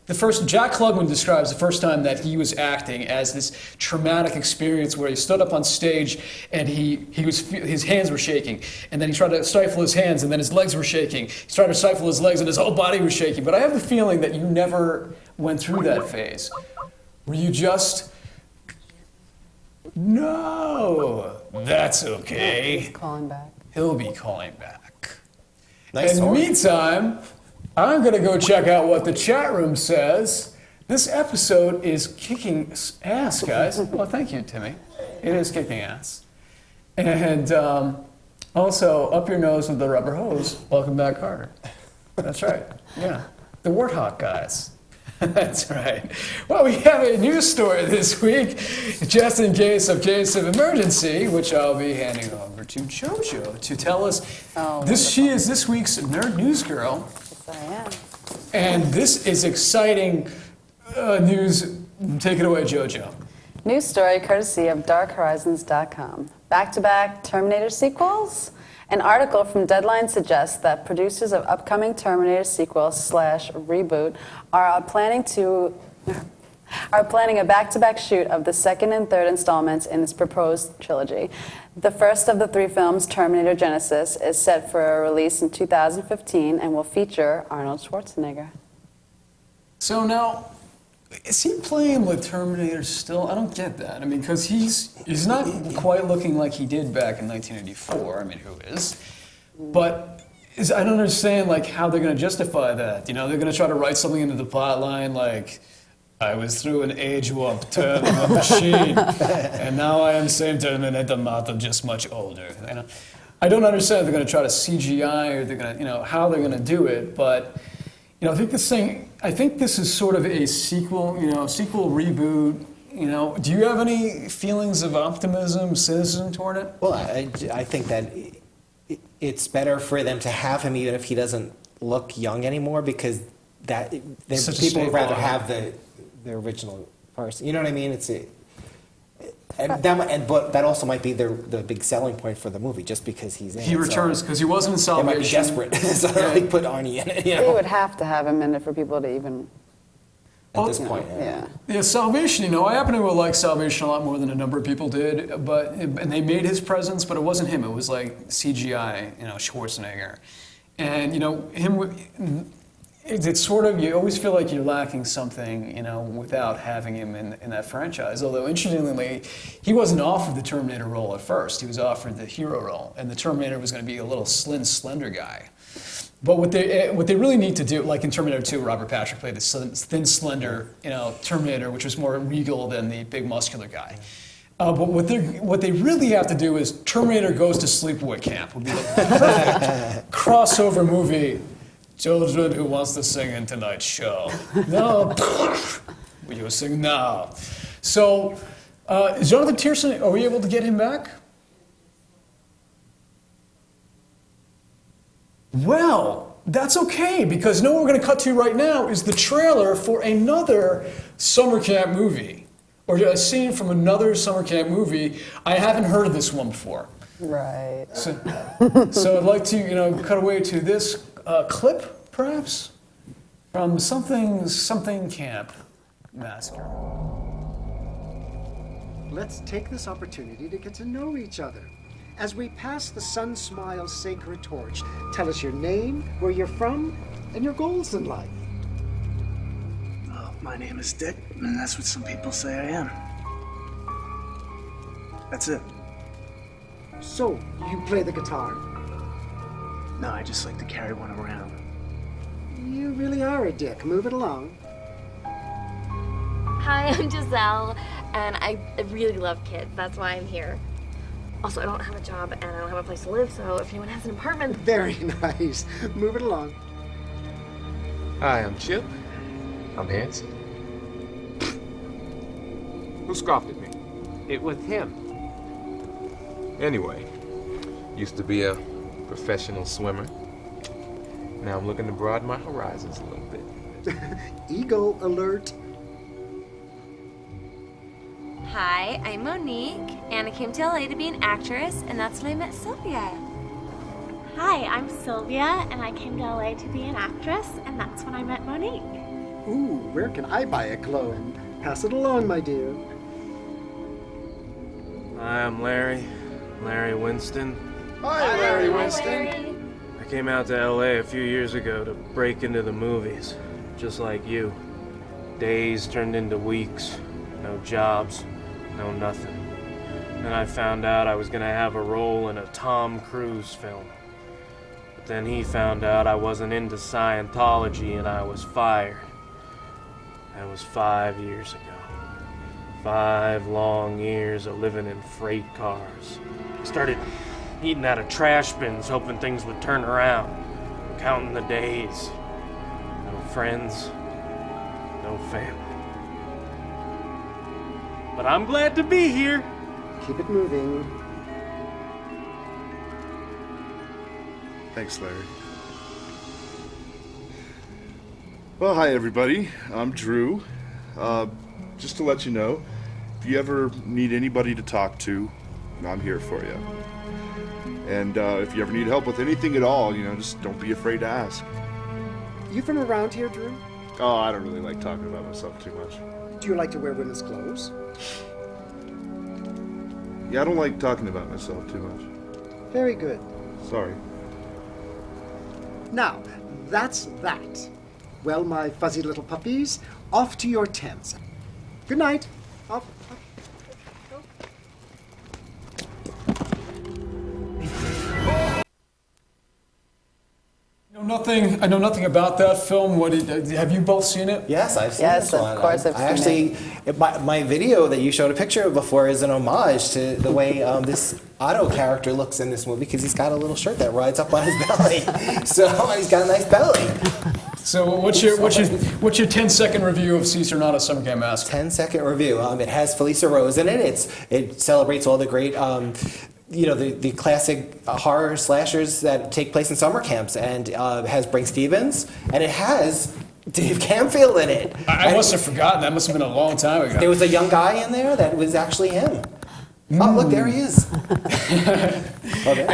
the first, Jack Klugman describes the first time that he was acting as this traumatic experience where he stood up on stage and his hands were shaking, and then he tried to stifle his hands, and then his legs were shaking. He tried to stifle his legs, and his whole body was shaking. But I have the feeling that you never went through that phase. Were you just, no, that's okay. He's calling back. He'll be calling back. Nice In the meantime, I'm going to go check out what the chat room says. This episode is kicking ass, guys. Well, thank you, Timmy. It is kicking ass. And also, up your nose with the rubber hose. Welcome back, Carter. That's right. Yeah. The Warthog guys. That's right. Well, we have a news story this week, just in case of emergency, which I'll be handing over to JoJo to tell us. She is this week's Nerd News Girl. Yes, I am. And this is exciting news. Take it away, JoJo. News story courtesy of DarkHorizons.com. Back-to-back Terminator sequels? An article from Deadline suggests that producers of upcoming Terminator sequel / reboot are planning a back-to-back shoot of the second and third installments in this proposed trilogy. The first of the three films, Terminator Genesis, is set for a release in 2015 and will feature Arnold Schwarzenegger. So now, is he playing with Terminator still? I don't get that. I mean, because he's not quite looking like he did back in 1984. I mean, who is? But I don't understand how they're going to justify that. They're going to try to write something into the plot line like, I was through an age warp Terminator machine, and now I am same Terminator model, just much older. I don't understand if they're going to try to CGI or they're going to, how they're going to do it, but. I think this is sort of a sequel, sequel reboot. Do you have any feelings of optimism, cynicism toward it? Well, I think that it's better for them to have him even if he doesn't look young anymore, because people would rather have the original person. You know what I mean? But that also might be the big selling point for the movie, just because he's in it. He returns because he wasn't in Salvation. They might be desperate, so they put Arnie in it. They would have to have him in it for people to even at this point. Yeah, Salvation, I happen to like Salvation a lot more than a number of people did, and they made his presence, but it wasn't him. It was like CGI, Schwarzenegger. And, him, it's sort of, you always feel like you're lacking something, without having him in that franchise. Although, interestingly, he wasn't offered the Terminator role at first. He was offered the hero role, and the Terminator was going to be a little slender guy. But what they really need to do, like in Terminator 2, Robert Patrick played the thin, slender, Terminator, which was more regal than the big, muscular guy. But what they really have to do is Terminator Goes to Sleepaway Camp would be the perfect crossover movie. Children who wants to sing in tonight's show. No, will you sing now? So, Jonathan Tiersten, are we able to get him back? Well, that's okay, because what we're going to cut to right now is the trailer for another summer camp movie, or a scene from another summer camp movie. I haven't heard of this one before. Right. So I'd like to, cut away to this clip, perhaps, from something camp massacre. Let's take this opportunity to get to know each other. As we pass the Sun Smile's sacred torch, tell us your name, where you're from, and your goals in life. Oh, my name is Dick, and that's what some people say I am. That's it. So, you play the guitar? No, I just like to carry one around. You really are a dick. Move it along. Hi, I'm Giselle, and I really love kids. That's why I'm here. Also, I don't have a job, and I don't have a place to live, so if anyone has an apartment... Very nice. Move it along. Hi, I'm Chip. I'm handsome. Who scoffed at me? It was him. Anyway, used to be a professional swimmer. Now I'm looking to broaden my horizons a little bit. Ego alert. Hi, I'm Monique, and I came to LA to be an actress, and that's when I met Sylvia. Hi, I'm Sylvia, and I came to LA to be an actress, and that's when I met Monique. Ooh, where can I buy a clone? Pass it along, my dear. Hi, I'm Larry. Larry Winston. Hi, Larry Winston. Larry. I came out to LA a few years ago to break into the movies, just like you. Days turned into weeks, no jobs, no nothing. Then I found out I was gonna have a role in a Tom Cruise film. But then he found out I wasn't into Scientology and I was fired. That was 5 years ago. 5 long years of living in freight cars. I started eating out of trash bins, hoping things would turn around. Counting the days. No friends, no family. But I'm glad to be here. Keep it moving. Thanks, Larry. Well, hi, everybody. I'm Drew. Just to let you know, if you ever need anybody to talk to, I'm here for you. And if you ever need help with anything at all, just don't be afraid to ask. You from around here, Drew? Oh, I don't really like talking about myself too much. Do you like to wear women's clothes? Yeah, I don't like talking about myself too much. Very good. Sorry. Now, that's that. Well, my fuzzy little puppies, off to your tents. Good night. Off. I know nothing about that film. Have you both seen it? Yes, I've seen this one. Yes, of course I've seen it. My video that you showed a picture of before is an homage to the way this Otto character looks in this movie, because he's got a little shirt that rides up on his belly. So he's got a nice belly. So what's your 10-second review of Caesar Not a Summercamp Massacre? 10-second review. It has Felissa Rose in it. It celebrates all the great the classic horror slashers that take place in summer camps, and has Brink Stevens, and it has Dave Campfield in it. I must have forgotten. That must have been a long time ago. There was a young guy in there that was actually him. Oh, look, there he is. Hey. Okay.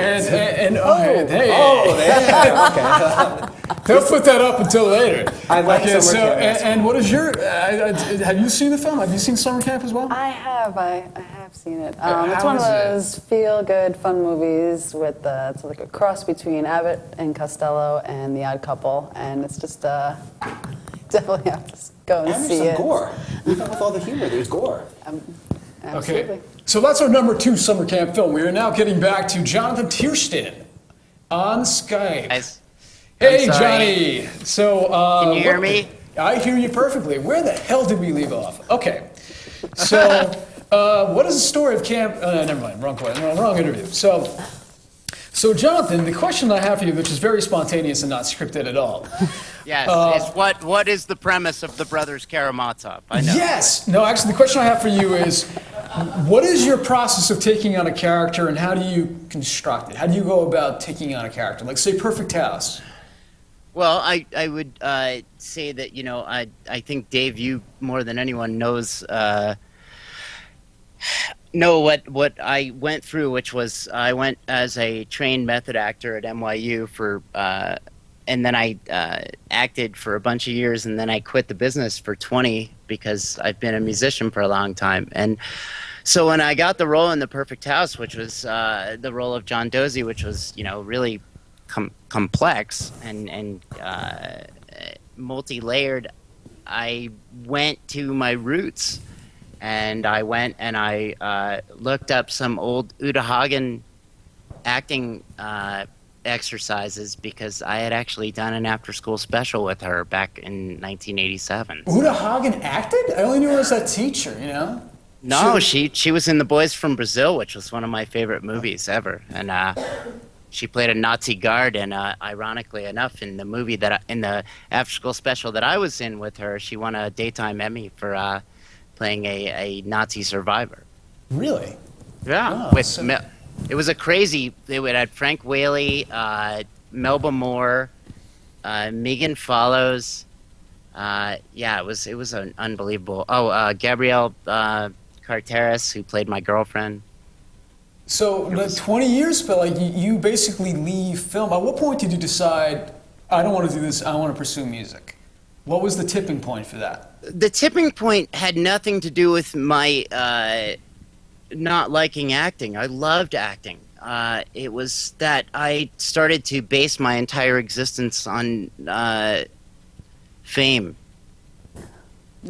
Don't put that up until later. I like okay, so, Summercamp. and what is your? Have you seen the film? Have you seen Summercamp as well? I have seen it. It's how one of is it? those feel-good, fun movies with it's like a cross between Abbott and Costello and The Odd Couple, and it's just definitely have to go and And see there's some it. gore. Even with all the humor, there's gore. Absolutely. Okay, so that's our number 2 summer camp film. We are now getting back to Jonathan Tiersten on Skype. Guys, Hey, I'm sorry. Johnny. So, Can you hear me? I hear you perfectly. Where the hell did we leave off? Okay. So, what is the story of camp? Never mind. Wrong question. Wrong interview. So, Jonathan, the question I have for you, which is very spontaneous and not scripted at all. Yes, is what is the premise of the Brothers Karamazov? I know. Yes. No, actually, the question I have for you is, what is your process of taking on a character, and how do you construct it? How do you go about taking on a character? Like, say, Perfect House. Well, I would say that, you know, I think Dave, you more than anyone knows what I went through, which was I went as a trained method actor at NYU for and then I acted for a bunch of years, and then I quit the business for 20 because I've been a musician for a long time. And so when I got the role in The Perfect House, which was the role of John Dozy, which was, you know, really complex and multi-layered, I went to my roots, and I went and I looked up some old Uta Hagen acting exercises, because I had actually done an after-school special with her back in 1987. Uta Hagen acted? I only knew her as that teacher, you know? No, she was in The Boys from Brazil, which was one of my favorite movies ever, and she played a Nazi guard. And ironically enough, in the movie in the after-school special that I was in with her, she won a daytime Emmy for playing a Nazi survivor. Really? Yeah, Oh, it was a crazy. It had Frank Whaley, Melba Moore, Megan Follows. Yeah, it was an unbelievable. Oh, Gabrielle Carteris, who played my girlfriend. So, 20 years, but like you basically leave film. At what point did you decide, I don't want to do this, I want to pursue music? What was the tipping point for that? The tipping point had nothing to do with my not liking acting. I loved acting. It was that I started to base my entire existence on fame.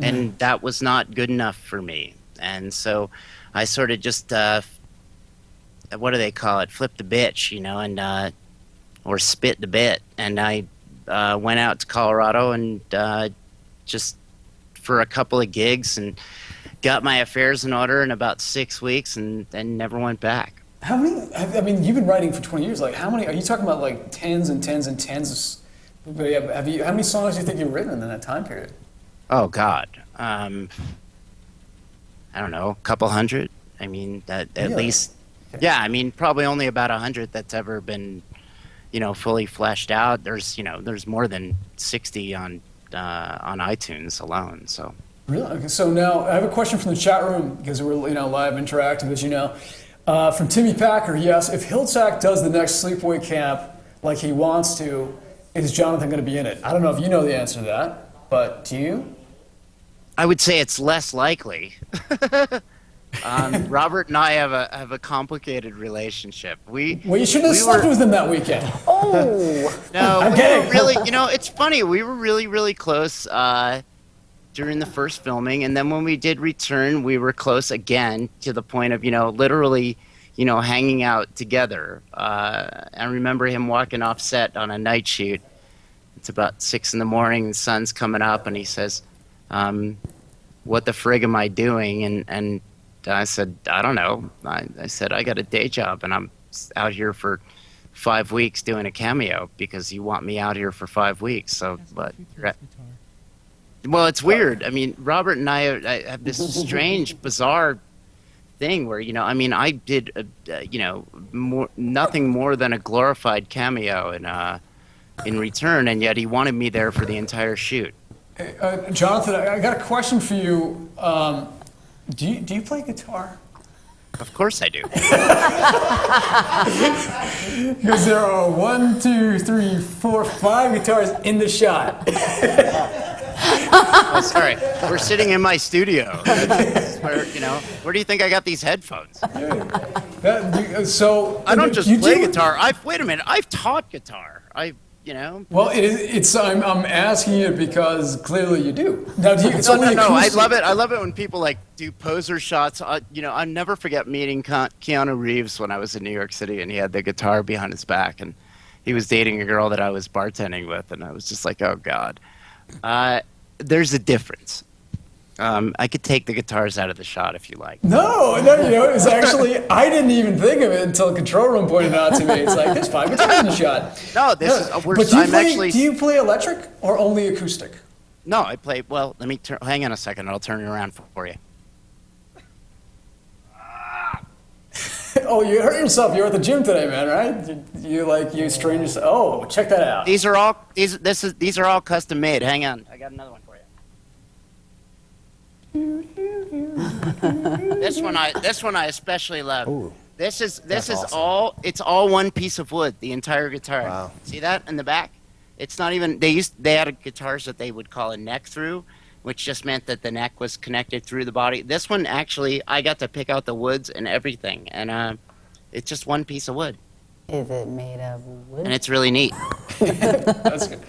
And that was not good enough for me. And so I sort of just, what do they call it? Flip the bitch, you know, and or spit the bit. And I went out to Colorado and just for a couple of gigs and got my affairs in order in about 6 weeks, and then never went back. How many, I mean, you've been writing for 20 years. Like, how many, are you talking about like tens and tens and tens of, how many songs do you think you've written in that time period? Oh, God. I don't know, a couple hundred. I mean, at least, yeah, I mean, probably only about 100 that's ever been, you know, fully fleshed out. There's, you know, there's more than 60 on iTunes alone, so. Really? Okay, so now I have a question from the chat room, because we're, you know, live interactive, as you know. From Timmy Packer, he asks, if Hiltsack does the next sleepaway camp like he wants to, is Jonathan going to be in it? I don't know if you know the answer to that, but do you? I would say it's less likely. Robert and I have a complicated relationship. Well, you shouldn't have slept with him that weekend. Oh! No, I'm we kidding. were really, you know, it's funny. We were really, really close during the first filming, and then when we did return, we were close again to the point of, you know, literally, you know, hanging out together. I remember him walking off set on a night shoot. It's about 6 a.m, the sun's coming up, and he says, what the frig am I doing? And I said, I don't know. I said, I got a day job, and I'm out here for 5 weeks doing a cameo because you want me out here for 5 weeks. So, but, well, it's weird. I mean, Robert and I have this strange, bizarre thing where, you know, I mean, I did, you know, nothing more than a glorified cameo in return, and yet he wanted me there for the entire shoot. Jonathan, I got a question for you. Do you play guitar? Of course I do. Because there are 1, 2, 3, 4, 5 guitars in the shot. Oh, sorry. We're sitting in my studio. That's where, where do you think I got these headphones? So I don't just play guitar. Wait a minute. I've taught guitar. Well, I'm asking it because clearly you do. Now, it's only no. I acoustic. love it. I love it when people do poser shots. I'll never forget meeting Keanu Reeves when I was in New York City, and he had the guitar behind his back, and he was dating a girl that I was bartending with, and I was just like, oh God. There's a difference. I could take the guitars out of the shot if you like. No, it was actually, I didn't even think of it until Control Room pointed it out to me. It's like, there's 5 guitars in the shot. No, Do you play electric or only acoustic? No, I play, well, hang on a second, I'll turn it around for you. Oh, you hurt yourself. You were at the gym today, man, right? You strained yourself. Oh, check that out. These are all custom made. Hang on, I got another one for you. This one I especially love. Ooh, this is awesome. it's all one piece of wood, the entire guitar. Wow. See that in the back? It's not even they had guitars that they would call a neck through, which just meant that the neck was connected through the body. This one actually I got to pick out the woods and everything, and it's just one piece of wood. Is it made of wood? And it's really neat. That's good.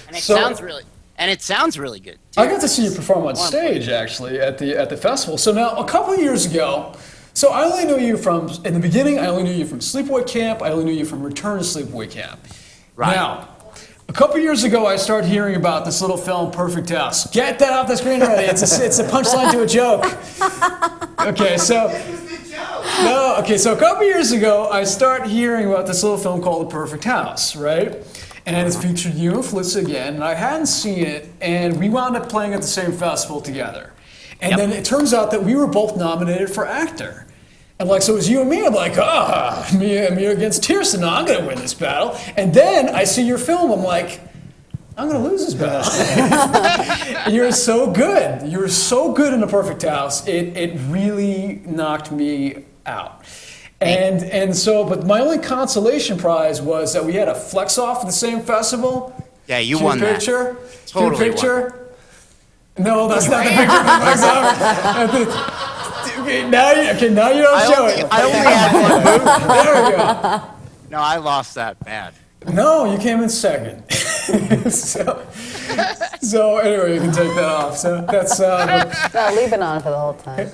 And it sounds really good. Too. I got to see you perform on stage actually at the festival. So now a couple of years ago, so I only knew you from in the beginning. I only knew you from Sleepaway Camp. I only knew you from Return to Sleepaway Camp. Right. Now, a couple of years ago, I started hearing about this little film, Perfect House. Get that off the screen already. It's a punchline to a joke. Okay, so. No, okay, so a couple of years ago, I started hearing about this little film called The Perfect House, right? And it's featured you and Felissa again, and I hadn't seen it, and we wound up playing at the same festival together. And then it turns out that we were both nominated for actor. And so it was you and me. I'm like, me against Tiersten. No, I'm going to win this battle. And then I see your film. I'm like, I'm going to lose this battle. And you're so good. You were so good in The Perfect House. It really knocked me out. But my only consolation prize was that we had a flex off at the same festival. Yeah, you won that. Picture. Totally picture. No, that's not the picture of the flex off. Now you don't show it. I only had one move. There we go. No, I lost that bad. No, you came in second. so anyway, you can take that off. So that's. No, leave it on for the whole time.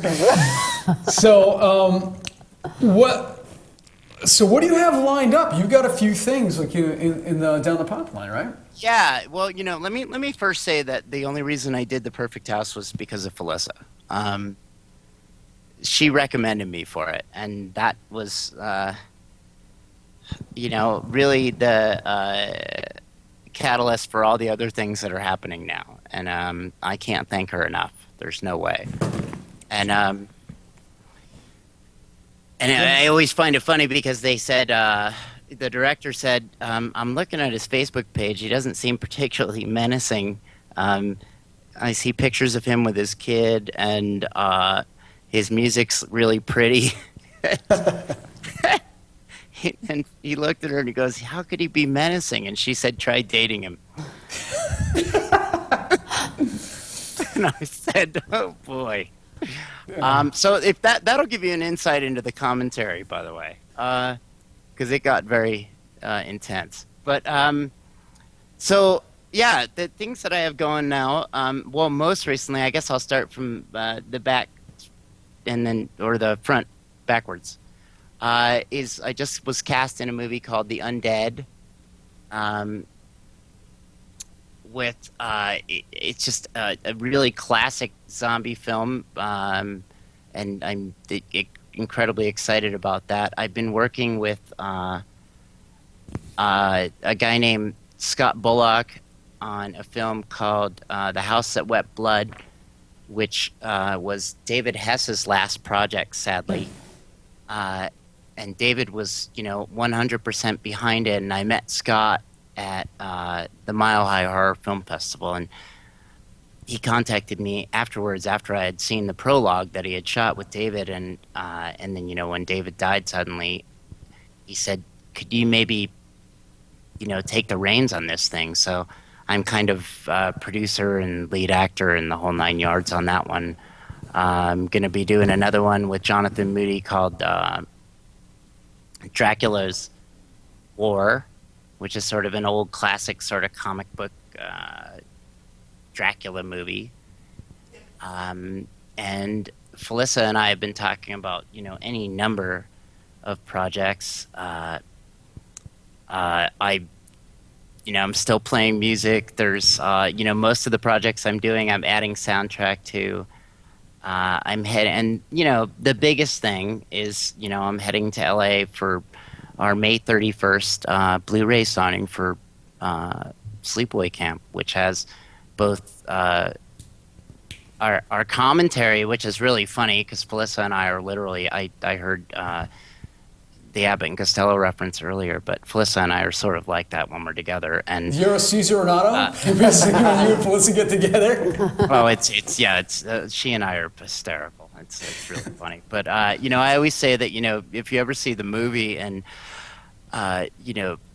What do you have lined up? You've got a few things in the down the pipeline, right? Yeah. Well, let me first say that the only reason I did The Perfect House was because of Felissa. She recommended me for it, and that was, really the catalyst for all the other things that are happening now. And I can't thank her enough. There's no way. And I always find it funny because they said, the director said, I'm looking at his Facebook page. He doesn't seem particularly menacing. I see pictures of him with his kid, and his music's really pretty. And he looked at her and he goes, how could he be menacing? And she said, try dating him. And I said, oh boy. So if that'll give you an insight into the commentary, by the way, because it got very intense. But so yeah, the things that I have going now. Well, most recently, I guess I'll start from the back, and then or the front backwards. Is I just was cast in a movie called The Undead. With it's just a really classic zombie film, and I'm incredibly excited about that. I've been working with a guy named Scott Bullock on a film called The House That Wept Blood, which was David Hess's last project, sadly. And David was, 100% behind it, and I met Scott at the Mile High Horror Film Festival, and he contacted me afterwards after I had seen the prologue that he had shot with David, and then when David died suddenly, he said, "Could you maybe take the reins on this thing?" So I'm kind of producer and lead actor and the whole 9 yards on that one. I'm going to be doing another one with Jonathan Moody called Dracula's War, which is sort of an old classic sort of comic book Dracula movie. And Felissa and I have been talking about, any number of projects. I'm still playing music. There's, most of the projects I'm doing, I'm adding soundtrack to. I'm heading, and the biggest thing is, I'm heading to LA for our May 31st Blu-ray signing for Sleepaway Camp, which has both our commentary, which is really funny because Felissa and I are literally, I heard the Abbott and Costello reference earlier, but Felissa and I are sort of like that when we're together. And you're a Caesar Renato? Basically, when you and Felissa get together? Well, it's she and I are hysterical. It's really funny. But, I always say that, if you ever see the movie and,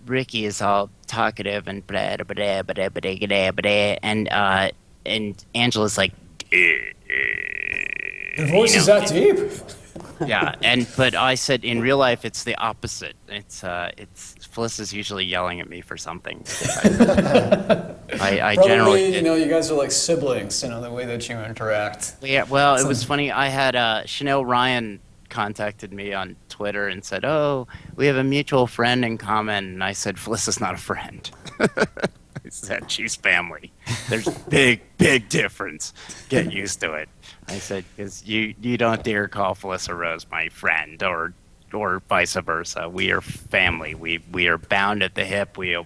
Ricky is all talkative and blah, blah, blah, blah, blah, blah, blah, and Angela's like, your voice is that deep? Yeah, but I said in real life it's the opposite. It's Felissa's usually yelling at me for something. I generally, you guys are like siblings, the way that you interact. Yeah, well, it was funny. I had Chanel Ryan contacted me on Twitter and said, "Oh, we have a mutual friend in common," and I said, "Felissa's not a friend." I said, "She's family. There's big difference. Get used to it." I said, because you don't dare call Felissa Rose my friend or vice versa. We are family. We are bound at the hip. We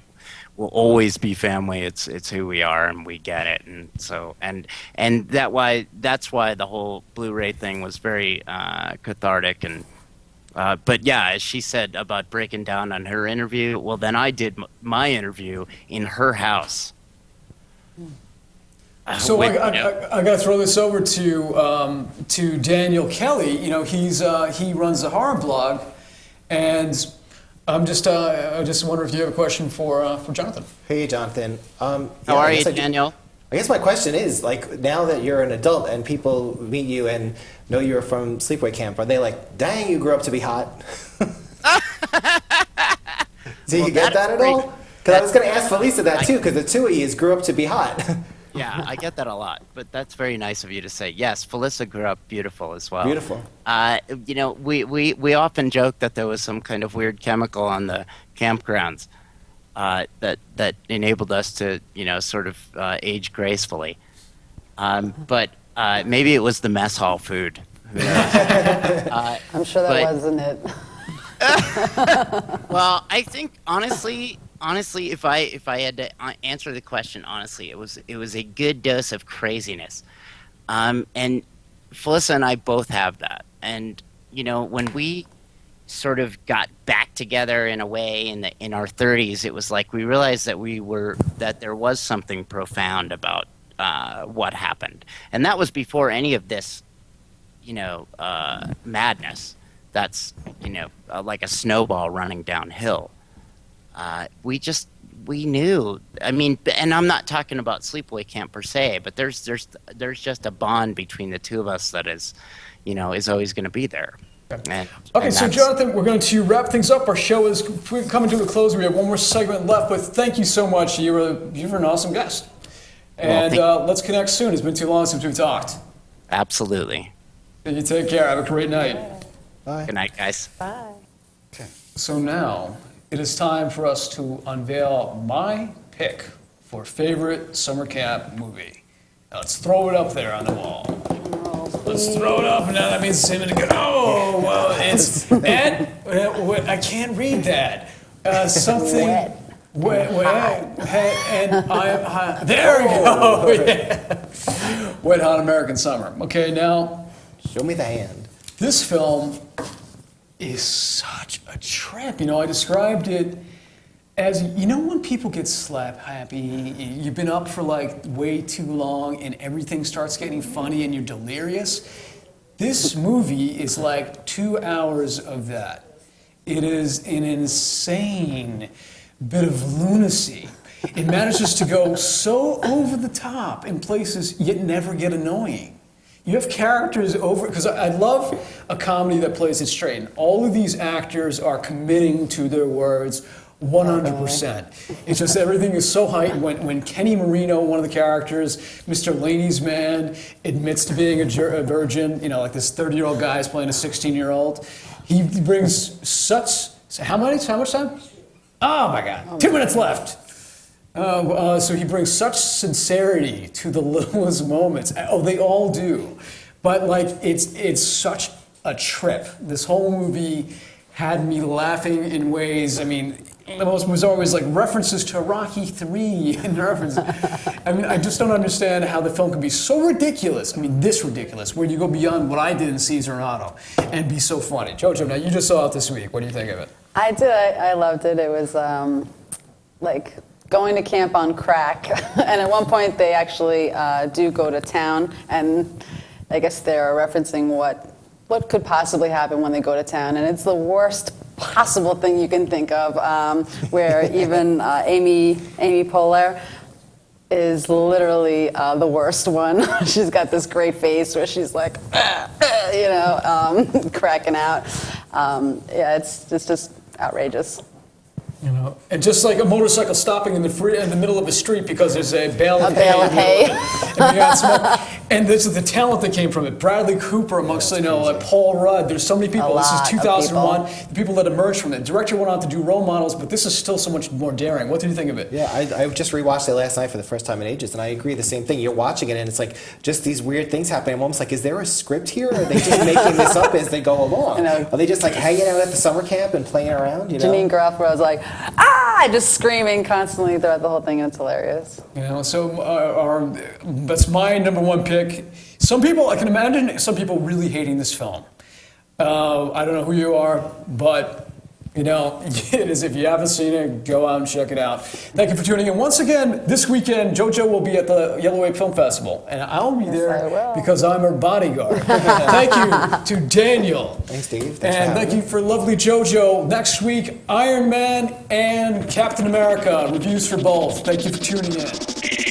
will always be family. It's who we are, and we get it. And so that's why the whole Blu-ray thing was very cathartic. And but yeah, as she said about breaking down on her interview, well, then I did my interview in her house. So I got to throw this over to Daniel Kelly. He runs a horror blog, and I just wonder if you have a question for Jonathan. Hey, Jonathan. How are you, Daniel? I guess my question is, now that you're an adult and people meet you and know you're from Sleepaway Camp, are they like, "Dang, you grew up to be hot"? Do you get that at all? Because I was going to ask Felissa that too, because the two of you grew up to be hot. Yeah, I get that a lot, but that's very nice of you to say. Yes, Felissa grew up beautiful as well. Beautiful. We often joke that there was some kind of weird chemical on the campgrounds that enabled us to, sort of age gracefully. But maybe it was the mess hall food. I'm sure that wasn't it. Well, I think honestly, if I had to answer the question honestly, it was a good dose of craziness, and Felissa and I both have that. And when we sort of got back together in a way in our 30s, it was like we realized that there was something profound about what happened, and that was before any of this, madness. That's like a snowball running downhill. We knew. I mean, and I'm not talking about Sleepaway Camp per se, but there's just a bond between the two of us that is always going to be there. Okay, so Jonathan, we're going to wrap things up. Our show is coming to a close. We have one more segment left, but thank you so much. You were an awesome guest. And let's connect soon. It's been too long since we've talked. Absolutely. You take care. Have a great night. Bye. Good night, guys. Bye. Okay. So now it is time for us to unveil my pick for favorite summer camp movie. Now let's throw it up there on the wall. Let's throw it up, and now that means him and go. Oh, well, it's I can't read that. Something wet, and I there we go. Yeah. Wet Hot American Summer. Okay, now show me the hand. This film is such a trip. I described it as you know, when people get slap happy, you've been up for like way too long and everything starts getting funny and you're delirious. This movie is like 2 hours of that. It is an insane bit of lunacy. It manages to go so over the top in places yet never get annoying. You have characters over, because I love a comedy that plays it straight. And all of these actors are committing to their words 100%. It's just everything is so heightened. When Kenny Marino, one of the characters, Mr. Laney's man, admits to being a virgin, like this 30-year-old guy is playing a 16-year-old, he brings such, how much time? Oh my God, 2 minutes left. So he brings such sincerity to the littlest moments. Oh, they all do. But like, it's such a trip. This whole movie had me laughing in ways, the most was always like references to Rocky III and references. I just don't understand how the film can be so ridiculous. This ridiculous, where you go beyond what I did in Caesar and Otto and be so funny. JoJo, now you just saw it this week. What do you think of it? I did. I loved it. It was like going to camp on crack. And at one point they actually do go to town, and I guess they're referencing what could possibly happen when they go to town, and it's the worst possible thing you can think of, where even Amy Poehler is literally the worst one. She's got this great face where she's like, cracking out. It's just outrageous. And just like a motorcycle stopping in the middle of a street because there's a bale of hay. And you got smoke. And this is the talent that came from it. Bradley Cooper amongst, like Paul Rudd. There's so many people. This is 2001. The people that emerged from it. The director went on to do role models, but this is still so much more daring. What did you think of it? Yeah, I just rewatched it last night for the first time in ages, and I agree the same thing. You're watching it, and it's like just these weird things happening. I'm almost like, is there a script here? Or are they just making this up as they go along? Are they just like hanging out at the summer camp and playing around? Janine Garofalo was like, just screaming constantly throughout the whole thing, and it's hilarious. So that's my number one pick. Some people, I can imagine some people really hating this film. I don't know who you are, but it is, if you haven't seen it, go out and check it out. Thank you for tuning in. Once again, this weekend, JoJo will be at the Yellow Wave Film Festival, and I'll be there because I'm her bodyguard. Thank you to Daniel. Thanks, Steve. And thank you for Lovely JoJo. Next week, Iron Man and Captain America. Reviews for both. Thank you for tuning in.